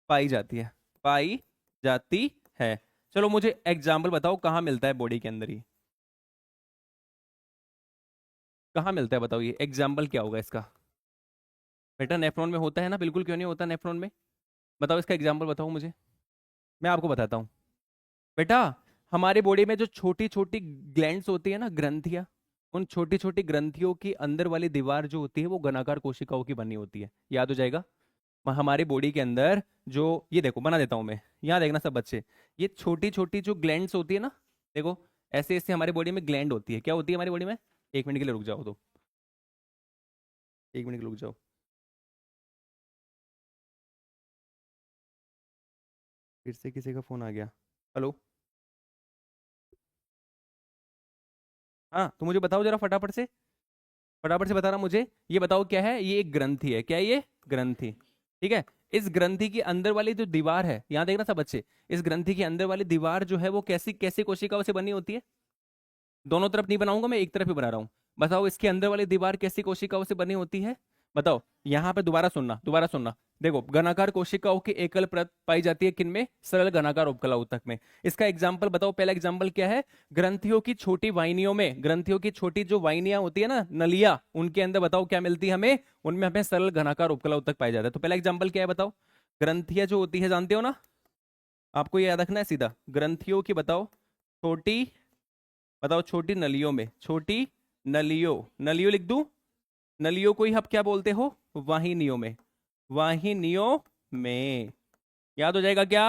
Speaker 1: पाई जाती है, पाई जाती है। चलो मुझे एग्जाम्पल बताओ, कहाँ मिलता है बॉडी के अंदर ही? कहाँ मिलता है बताओ? ये एग्जाम्पल क्या होगा इसका? बेटा नेफ्रॉन में होता है ना, बिल्कुल क्यों नहीं होता नेफ्रॉन में? बताओ इसका एग्जाम्पल बताओ मुझे, मैं आपको बताता हूँ। बेटा हमारे बॉडी में जो छोटी छोटी ग्लैंड्स होती है ना, ग्रंथियां, उन छोटी छोटी ग्रंथियों की अंदर वाली दीवार जो होती है वो घनाकार कोशिकाओं की बनी होती है। याद हो जाएगा? हमारे बॉडी के अंदर जो, ये देखो बना देता हूं मैं, यहाँ देखना सब बच्चे। ये छोटी छोटी जो ग्लैंड्स होती है ना, देखो, ऐसे ऐसे हमारे बॉडी में ग्लैंड होती है। क्या होती है हमारी बॉडी में? एक मिनट के लिए रुक जाओ तो, एक मिनट के लिए रुक जाओ। फिर से किसी का फोन आ गया। हेलो। हाँ तो मुझे बताओ जरा फटाफट से, फटाफट से बता रहा मुझे। ये बताओ क्या है? ये एक ग्रंथि है। क्या है ये? ग्रंथि। ठीक है। इस ग्रंथि की अंदर वाली जो दीवार है, यहाँ देखना सब बच्चे, इस ग्रंथि की अंदर वाली दीवार जो है वो कैसी कैसी कोशिकाओं से बनी होती है? दोनों तरफ नहीं बनाऊंगा मैं, एक तरफ ही बना रहा हूं। बताओ इसके अंदर वाली दीवार कैसी कोशिकाओं से बनी होती है? बताओ। यहां पे दोबारा सुनना, दोबारा सुनना। देखो घनाकार कोशिकाओं की एकल परत पाई जाती है किनमें? सरल घनाकार उपकला ऊतक में। इसका एग्जाम्पल बताओ, पहला एग्जाम्पल क्या है? ग्रंथियों की छोटी वाहिनियों में, ग्रंथियों की छोटी जो वाहिनियां होती है ना, नलिया, उनके अंदर बताओ क्या मिलती है हमें? उनमें हमें सरल घनाकार उपकला ऊतक पाया जाता है। तो पहला एग्जाम्पल क्या है बताओ? ग्रंथियां जो होती है जानते हो ना, आपको ये याद रखना है सीधा। ग्रंथियों की बताओ छोटी, बताओ छोटी नलियों में, छोटी नलियों, नलियों लिख दूं? नलियों को ही आप क्या बोलते हो? वाहिनियों में, वाहिनियों में। याद हो जाएगा क्या?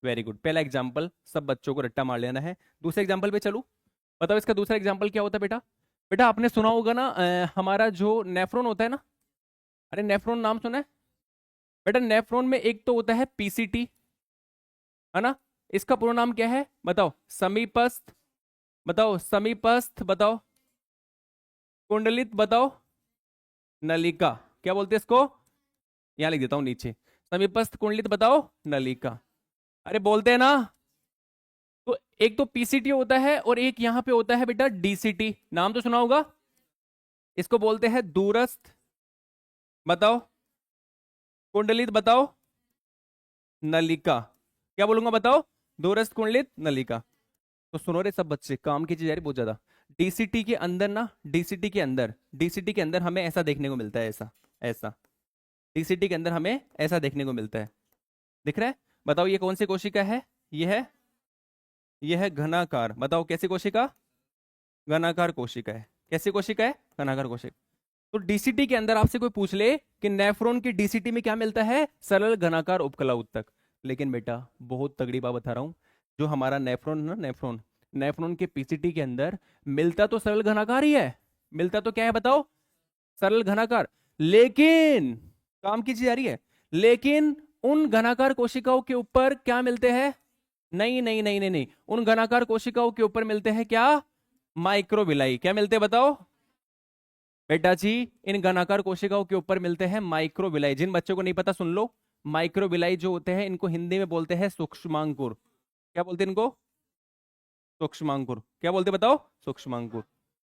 Speaker 1: Very good. पहला एग्जाम्पल सब बच्चों को रट्टा मार लेना है। दूसरे एग्जाम्पल पे चलूं? बताओ इसका दूसरा एग्जाम्पल क्या होता है बेटा? बेटा आपने सुना होगा ना, हमारा जो नेफ्रॉन होता है ना, अरे नेफ्रॉन नाम सुना है? बेटा नेफ्रॉन में एक तो होता है पीसीटी, है ना? इसका पूरा नाम क्या है बताओ? समीपस्थ, बताओ समीपस्थ, बताओ कुंडलित, बताओ नलिका। क्या बोलते हैं इसको? यहां लिख देता हूं नीचे, समीपस्थ कुंडलित बताओ नलिका। अरे बोलते हैं ना। तो एक तो पीसीटी होता है और एक यहां पे होता है बेटा डीसीटी, नाम तो सुना होगा। इसको बोलते हैं दूरस्थ, बताओ कुंडलित, बताओ नलिका। क्या बोलूंगा बताओ? दूरस्थ कुंडलित नलिका। तो सुनो रे सब बच्चे, काम की चीज है बहुत ज्यादा। डीसीटी के अंदर ना, डीसीटी के अंदर, डीसीटी के अंदर हमें ऐसा देखने को मिलता है, ऐसा, ऐसा। डीसीटी के अंदर हमें ऐसा देखने को मिलता है, दिख रहा है? बताओ ये कौन सी कोशिका है? ये है घनाकार। बताओ कैसी कोशिका? घनाकार कोशिका है। कैसी कोशिका है? घनाकार कोशिका। तो डीसीटी के अंदर आपसे कोई पूछ ले कि नेफ्रॉन की डीसीटी में क्या मिलता है? सरल घनाकार उपकला उत्तक। लेकिन बेटा बहुत तगड़ी बात बता रहा हूं, जो हमारा नेफ्रॉन ना, नेफ्रॉन नेफ्रॉन के पीसीटी के अंदर मिलता तो सरल घनाकार ही है। मिलता तो क्या है बताओ? सरल घनाकार। लेकिन काम की चीज जा रही है, लेकिन उन घनाकार कोशिकाओं के ऊपर क्या मिलते हैं? नहीं नहीं नहीं नहीं नहीं, उन घनाकार कोशिकाओं के ऊपर मिलते हैं क्या? माइक्रोविलाई। क्या मिलते हैं बताओ बेटा जी? इन घनाकार कोशिकाओं के ऊपर मिलते हैं माइक्रोविलाई। जिन बच्चों को नहीं पता सुन लो, माइक्रोविलाई जो होते हैं इनको हिंदी में बोलते हैं सूक्ष्मांकुर। क्या बोलते हैं इनको? सूक्ष्मांकुर। क्या बोलते बताओ? सूक्ष्मांकुर।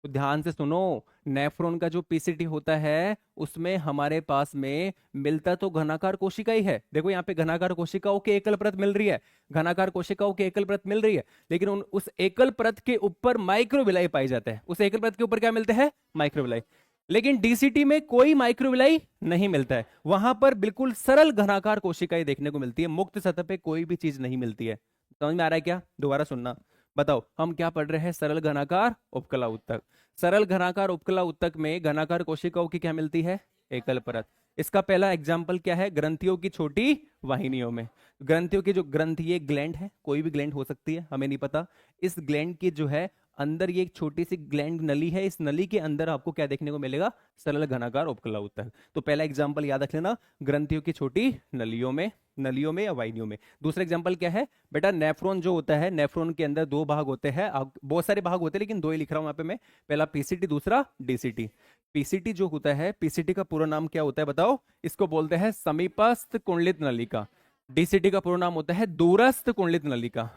Speaker 1: तो ध्यान से सुनो, नेफ्रॉन का जो पीसीटी होता है उसमें हमारे पास में मिलता तो घनाकार कोशिका ही है। देखो यहाँ पे घनाकार कोशिकाओं की एकल परत मिल रही है, घनाकार कोशिकाओं की एकल परत मिल रही है, लेकिन उस एकल परत के ऊपर माइक्रोविलाई पाई जाता है। उस एकल परत के ऊपर क्या मिलते हैं? माइक्रोविलाई। लेकिन डीसीटी में कोई माइक्रोविलाई नहीं मिलता है, वहां पर बिल्कुल सरल घनाकार कोशिकाएं देखने को मिलती है, मुक्त सतह पे कोई भी चीज नहीं मिलती है। समझ में आ रहा है क्या? दोबारा सुनना। बताओ हम क्या पढ़ रहे हैं? सरल घनाकार उपकला उत्तक। सरल घनाकार उपकला उत्तक में घनाकार कोशिकाओं की क्या मिलती है? एकल परत। इसका पहला एग्जाम्पल क्या है? ग्रंथियों की छोटी वाहिनियों में। ग्रंथियों की जो ग्रंथि, ये ग्लैंड है, कोई भी ग्लैंड हो सकती है, हमें नहीं पता। इस ग्लैंड की जो है अंदर ये एक छोटी सी ग्लैंड नली है, इस नली के अंदर आपको क्या देखने को मिलेगा? सरल घनाकार उपकला उत्तक। तो पहला एग्जाम्पल याद रख लेना, ग्रंथियों की छोटी नलियों में या वाहिनियों में। दूसरा एग्जांपल क्या है बेटा? नेफ्रॉन जो होता है, नेफ्रॉन के अंदर दो भाग होते हैं, बहुत सारे भाग होते हैं लेकिन दो ही लिख रहा हूं यहाँ पे मैं। पहला पीसीटी, दूसरा डीसीटी। पीसीटी जो होता है, पीसीटी का पूरा नाम क्या होता है बताओ? इसको बोलते हैं समीपस्थ कुंडलित नलिका। डीसीटी का पूरा नाम होता है दूरस्थ कुंडलित नलिका,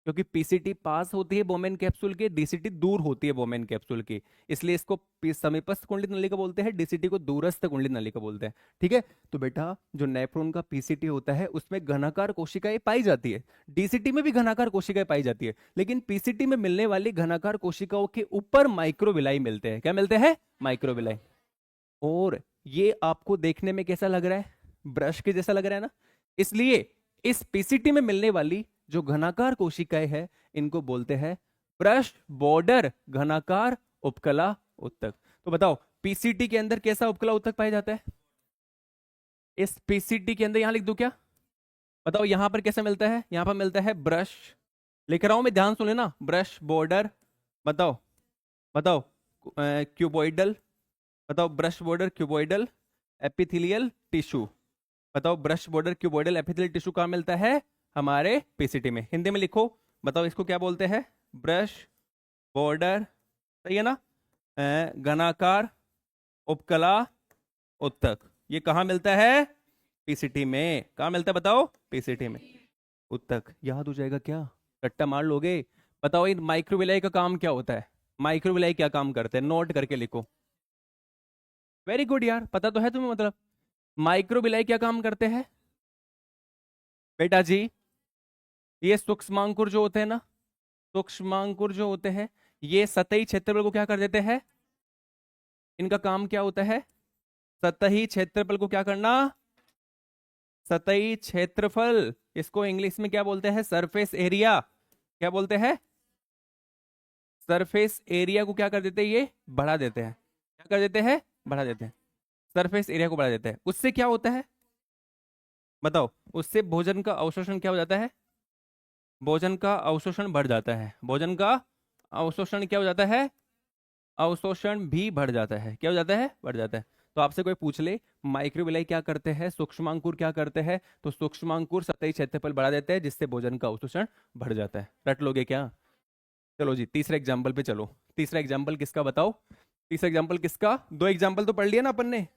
Speaker 1: क्योंकि पीसीटी पास होती है बोमेन कैप्सूल के, डीसीटी दूर होती है बोमेन कैप्सूल की, इसलिए इसको समीपस्थ कुंडलित नलिका बोलते हैं, डीसीटी को दूरस्थ कुंडलित नलिका बोलते हैं। ठीक है? तो बेटा जो नेफ्रॉन का पीसीटी होता है उसमें घनाकार कोशिकाएं पाई जाती है, डीसीटी में भी घनाकार कोशिकाएं पाई जाती है, लेकिन पीसीटी में मिलने वाली घनाकार कोशिकाओं के ऊपर माइक्रोविलाई मिलते हैं। क्या मिलते हैं? माइक्रोविलाई। और ये आपको देखने में कैसा लग रहा है? ब्रश के जैसा लग रहा है ना? इसलिए इस पीसीटी में मिलने वाली जो घनाकार कोशिकाएं हैं इनको बोलते हैं ब्रश बॉर्डर घनाकार उपकला उत्तक। तो बताओ पीसीटी के अंदर कैसा उपकला उत्तक पाया जाता है? इस पीसीटी के अंदर, यहां लिख दूं क्या? बताओ यहां पर कैसा मिलता है? यहां पर मिलता है ब्रश, लिख रहा हूं मैं, ध्यान सुन लेना। ब्रश बॉर्डर, बताओ बताओ क्यूबॉइडल, बताओ brush border cuboidal epithelial tissue. बताओ brush border cuboidal epithelial tissue कहां मिलता है? हमारे पीसीटी में। हिंदी में लिखो, बताओ इसको क्या बोलते हैं? ब्रश बॉर्डर, सही है ना? घनाकार उपकला उत्तक। ये कहां मिलता है? पीसीटी में। कहां मिलता है बताओ? पीसीटी में। उत्तक याद हो जाएगा क्या? रट्टा मार लोगे? बताओ इन माइक्रोविलाई का काम क्या होता है? माइक्रोविलाई क्या काम करते हैं? नोट करके लिखो। वेरी गुड यार, पता तो है तुम्हें। मतलब माइक्रोविलाई क्या काम करते हैं बेटा जी? ये सूक्ष्मांकुर जो होते हैं ना, सूक्ष्मांकुर जो होते हैं, ये सतही क्षेत्रफल को क्या कर देते हैं? इनका काम क्या होता है? सतही क्षेत्रफल को क्या करना? सतही क्षेत्रफल, इसको इंग्लिश में क्या बोलते हैं? Surface area. क्या बोलते हैं? सरफेस एरिया को क्या कर देते हैं? ये बढ़ा देते हैं। क्या कर देते हैं? बढ़ा देते हैं। सरफेस एरिया को बढ़ा देते हैं। उससे क्या होता है बताओ? उससे भोजन का अवशोषण क्या हो जाता है? भोजन का अवशोषण बढ़ जाता है। भोजन का अवशोषण क्या हो जाता है? अवशोषण भी बढ़ जाता है। क्या हो जाता है? बढ़ जाता है। तो आपसे कोई पूछ ले माइक्रोविलाई क्या करते हैं, सूक्ष्मांकुर क्या करते हैं, तो सूक्ष्मांकुर सतही क्षेत्रफल बढ़ा देते हैं जिससे भोजन का अवशोषण बढ़ जाता है। रट लोगे क्या? चलो जी तीसरे एग्जाम्पल पे चलो। तीसरा एग्जाम्पल किसका बताओ? तीसरा एग्जाम्पल किसका? दो एग्जाम्पल तो पढ़ लिया ना अपन ने।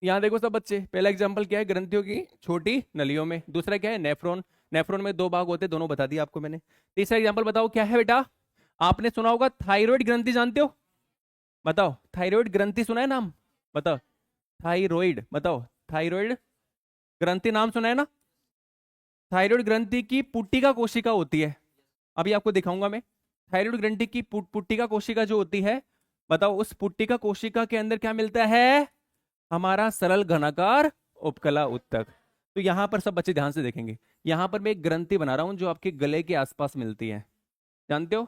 Speaker 1: यहाँ देखो सब बच्चे, पहला एग्जाम्पल क्या है? ग्रंथियों की छोटी नलियों में। दूसरा क्या है? नेफ्रॉन। नेफ्रॉन में दो भाग होते हैं, दोनों बता दिया आपको मैंने। तीसरा एग्जाम्पल बताओ क्या है बेटा? आपने सुना होगा थायराइड ग्रंथि, जानते हो? बताओ थायराइड ग्रंथि सुना है नाम? बताओ थायराइड, बताओ थायराइड ग्रंथि नाम सुना है ना? थायराइड ग्रंथि की पुट्टिका कोशिका होती है, अभी आपको दिखाऊंगा मैं। थायराइड ग्रंथि की पुट्टिका कोशिका जो होती है, बताओ उस पुट्टिका कोशिका के अंदर क्या मिलता है? हमारा सरल घनाकार उपकला उत्तक। तो यहां पर सब बच्चे ध्यान से देखेंगे, यहां पर मैं एक ग्रंथि बना रहा हूं जो आपके गले के आसपास मिलती है, जानते हो?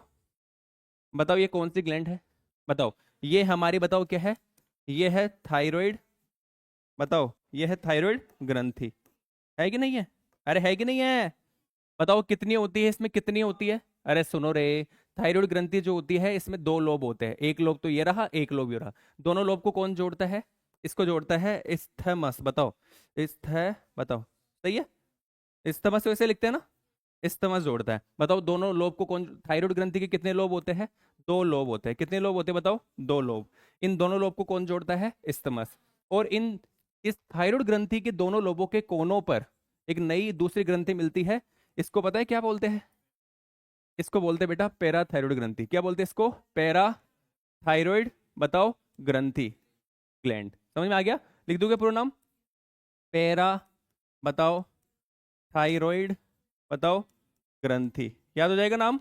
Speaker 1: बताओ ये कौन सी ग्लैंड है? बताओ, ये हमारी, बताओ क्या है? ये है थायराइड। बताओ, ये है थायराइड ग्रंथि, है कि नहीं है? अरे है कि नहीं है? बताओ कितनी होती है इसमें, कितनी होती है? अरे सुनो रे, थायराइड ग्रंथि जो होती है इसमें दो लोब होते हैं, एक लोब तो ये रहा, एक लोब ये रहा। दोनों लोब को कौन जोड़ता है? इसको जोड़ता है इस्थमस। बताओ, इस्थ बताओ, सही है? इस्थमस वैसे लिखते हैं ना, इस्थमस जोड़ता है। बताओ दोनों लोब को कौन, थायराइड ग्रंथि के कितने लोब होते हैं? दो लोब होते हैं। कितने लोब होते हैं बताओ? दो लोब। इन दोनों लोब को कौन जोड़ता है? इस्थमस। और इस थायराइड ग्रंथि के दोनों लोबों के कोनों पर एक नई दूसरी ग्रंथि मिलती है। इसको पता है क्या बोलते हैं? इसको बोलते हैं बेटा पैराथायरॉयड ग्रंथि। क्या बोलते हैं इसको? पैराथायरॉयड, बताओ, ग्रंथि, ग्लैंड। समझ में आ गया? लिख दोगे पूरा नाम? पैरा, बताओ, थायरॉयड, बताओ, ग्रंथि। याद हो जाएगा नाम?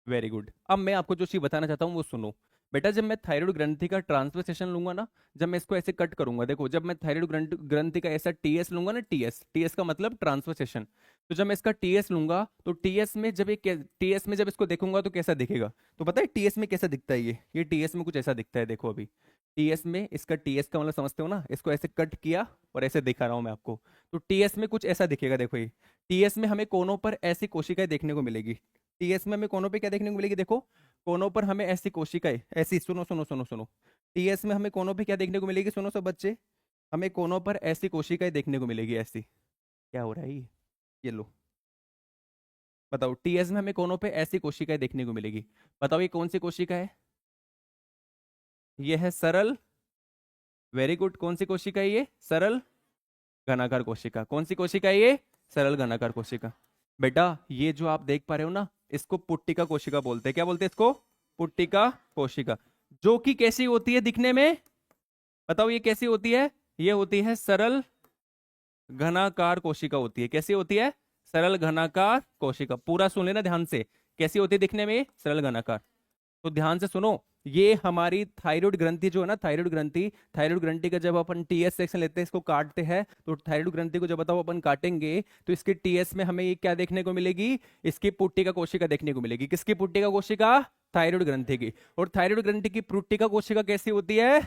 Speaker 1: Very good. अब मैं आपको जो चीज बताना चाहता हूँ वो सुनो बेटा। जब मैं थायराइड ग्रंथि का ट्रांसवर्सेशन लूंगा ना, जब मैं इसको ऐसे कट करूंगा, देखो, जब मैं थायराइड ग्रंथि का ऐसा टीएस लूंगा ना, टीएस, टीएस का मतलब ट्रांसवर्सेशन, तो जब मैं इसका टीएस लूंगा तो टीएस में जब टीएस में जब इसको देखूंगा तो कैसा दिखेगा? तो पता है टीएस में कैसा दिखता है? ये टीएस में कुछ ऐसा दिखता है, देखो अभी टीएस में, इसका टीएस का मतलब समझते हो ना, इसको ऐसे कट किया और ऐसे दिखा रहा हूं मैं आपको, तो टीएस में कुछ ऐसा दिखेगा। देखो ये टीएस में हमें कोनों पर ऐसी कोशिकाएं देखने को मिलेगी। टीएस में हमें कोनों पे क्या देखने को मिलेगी? देखो, कोनों पर हमें ऐसी कोशिकाएं, ऐसी, सुनो सुनो सुनो सुनो, टीएस में हमें कोनों पे क्या देखने को मिलेगी? सुनो सब बच्चे, हमें कोनों पर ऐसी कोशिकाएं देखने को मिलेगी, ऐसी। क्या हो रहा है ये लो, बताओ, टीएस में हमें कोनों पे ऐसी कोशिकाएं देखने को मिलेगी। बताओ ये कौन सी कोशिका है? ये है सरल, वेरी गुड। कौन सी कोशिका है ये? सरल घनाकार कोशिका। कौन सी कोशिका है ये? सरल घनाकार कोशिका। बेटा ये जो आप देख पा रहे हो ना, इसको पुट्टिका कोशिका बोलते हैं। क्या बोलते हैं इसको? पुट्टिका कोशिका। जो कि कैसी होती है दिखने में? बताओ ये कैसी होती है? ये होती है सरल घनाकार कोशिका होती है। कैसी होती है? सरल घनाकार कोशिका। पूरा सुन लेना ध्यान से, कैसी होती है दिखने में? सरल घनाकार। तो ध्यान से सुनो, ये हमारी थायराइड ग्रंथि जो है ना, थायराइड ग्रंथि का जब अपन टीएस सेक्शन लेते हैं, इसको काटते हैं, तो थायराइड ग्रंथि को जब बताओ अपन काटेंगे तो इसके टीएस में हमें ये क्या देखने को मिलेगी? इसकी पुट्टिका कोशिका देखने को मिलेगी। किसकी पुट्टिका कोशिका? थायराइड ग्रंथि की। और थायराइड ग्रंथि की पुट्टिका कोशिका कैसी होती है?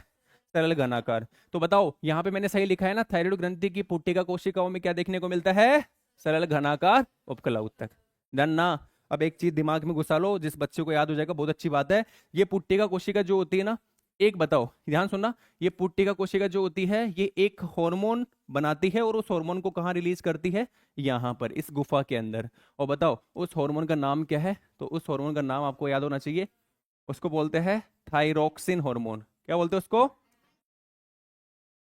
Speaker 1: सरल घनाकार। तो बताओ यहाँ पे मैंने सही लिखा है ना, थायराइड ग्रंथि की पुट्टिका कोशिकाओं में क्या देखने को मिलता है? सरल घनाकार उपकला उत्तक। डन ना? अब एक चीज दिमाग में घुसा लो, जिस बच्चे को याद हो जाएगा बहुत अच्छी बात है। ये पुट्टिका कोशिका जो होती है ना, एक बताओ, ध्यान सुनना, ये पुट्टिका कोशिका जो होती है ये एक हार्मोन बनाती है, और उस हार्मोन को कहाँ रिलीज करती है? यहाँ पर, इस गुफा के अंदर। और बताओ उस हार्मोन का नाम क्या है? तो उस हार्मोन का नाम आपको याद होना चाहिए, उसको बोलते हैं थायरोक्सिन हार्मोन। क्या बोलते हैं उसको?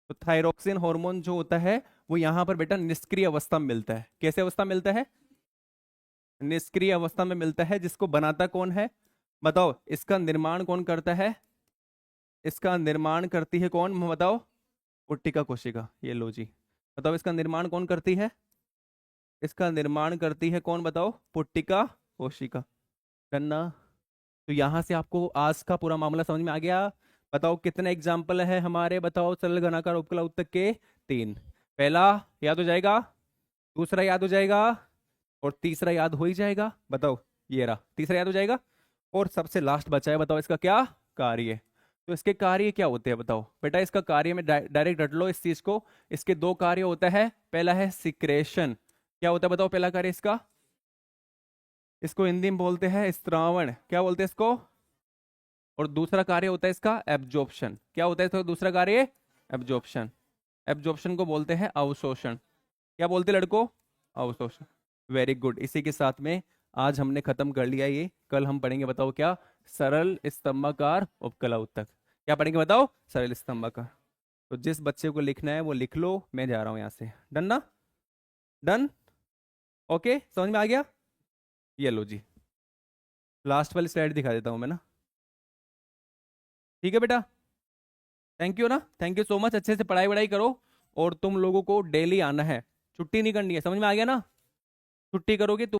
Speaker 1: तो थायरोक्सिन हार्मोन जो होता है वो यहाँ पर बेटा निष्क्रिय अवस्था में मिलता है। कैसे अवस्था में मिलता है? निष्क्रिय अवस्था में मिलता है। जिसको बनाता कौन है? बताओ, इसका निर्माण कौन करता है? इसका निर्माण करती है कौन? बताओ। पुट्टिका कोशिका। ये लो जी, बताओ इसका निर्माण कौन करती है? इसका निर्माण करती है कौन? बताओ, पुट्टिका कोशिका। करना। तो यहां से आपको आज का पूरा मामला समझ में आ गया। बताओ कितने एग्जाम्पल है हमारे? बताओ सरल घनाकार उपकला उत्तक के? 3। पहला याद हो जाएगा, दूसरा याद हो जाएगा, और तीसरा याद हो ही जाएगा। बताओ, ये रहा तीसरा याद हो जाएगा। और सबसे लास्ट बचा है, बताओ इसका क्या कार्य? तो इसके कार्य क्या होते हैं? बताओ बेटा, इसका कार्य में डायरेक्ट रट लो इस चीज को। इसके दो कार्य होता है। पहला है सिक्रेशन। क्या होता है बताओ पहला कार्य इसका? इसको हिंदी में बोलते हैं स्त्रावण। क्या बोलते हैं इसको? और दूसरा कार्य होता है इसका एब्जॉर्प्शन। क्या होता है इसका दूसरा कार्य? एब्जॉर्प्शन। एब्जॉर्प्शन को बोलते हैं अवशोषण। क्या बोलते हैं लड़कों? अवशोषण। Very good. इसी के साथ में आज हमने खत्म कर लिया ये। कल हम पढ़ेंगे, बताओ क्या? सरल स्तंभाकार उपकला उत्तक। क्या पढ़ेंगे बताओ? सरल स्तंभाकार। तो जिस बच्चे को लिखना है वो लिख लो, मैं जा रहा हूं यहां से। डन ना? डन? ओके, समझ में आ गया? ये लो जी, लास्ट वाली स्लाइड दिखा देता हूं मैं ना। ठीक है बेटा, थैंक यू ना, थैंक यू सो मच। अच्छे से पढ़ाई वढ़ाई करो, और तुम लोगों को डेली आना है, छुट्टी नहीं करनी है। समझ में आ गया ना? छुट्टी करोगे तो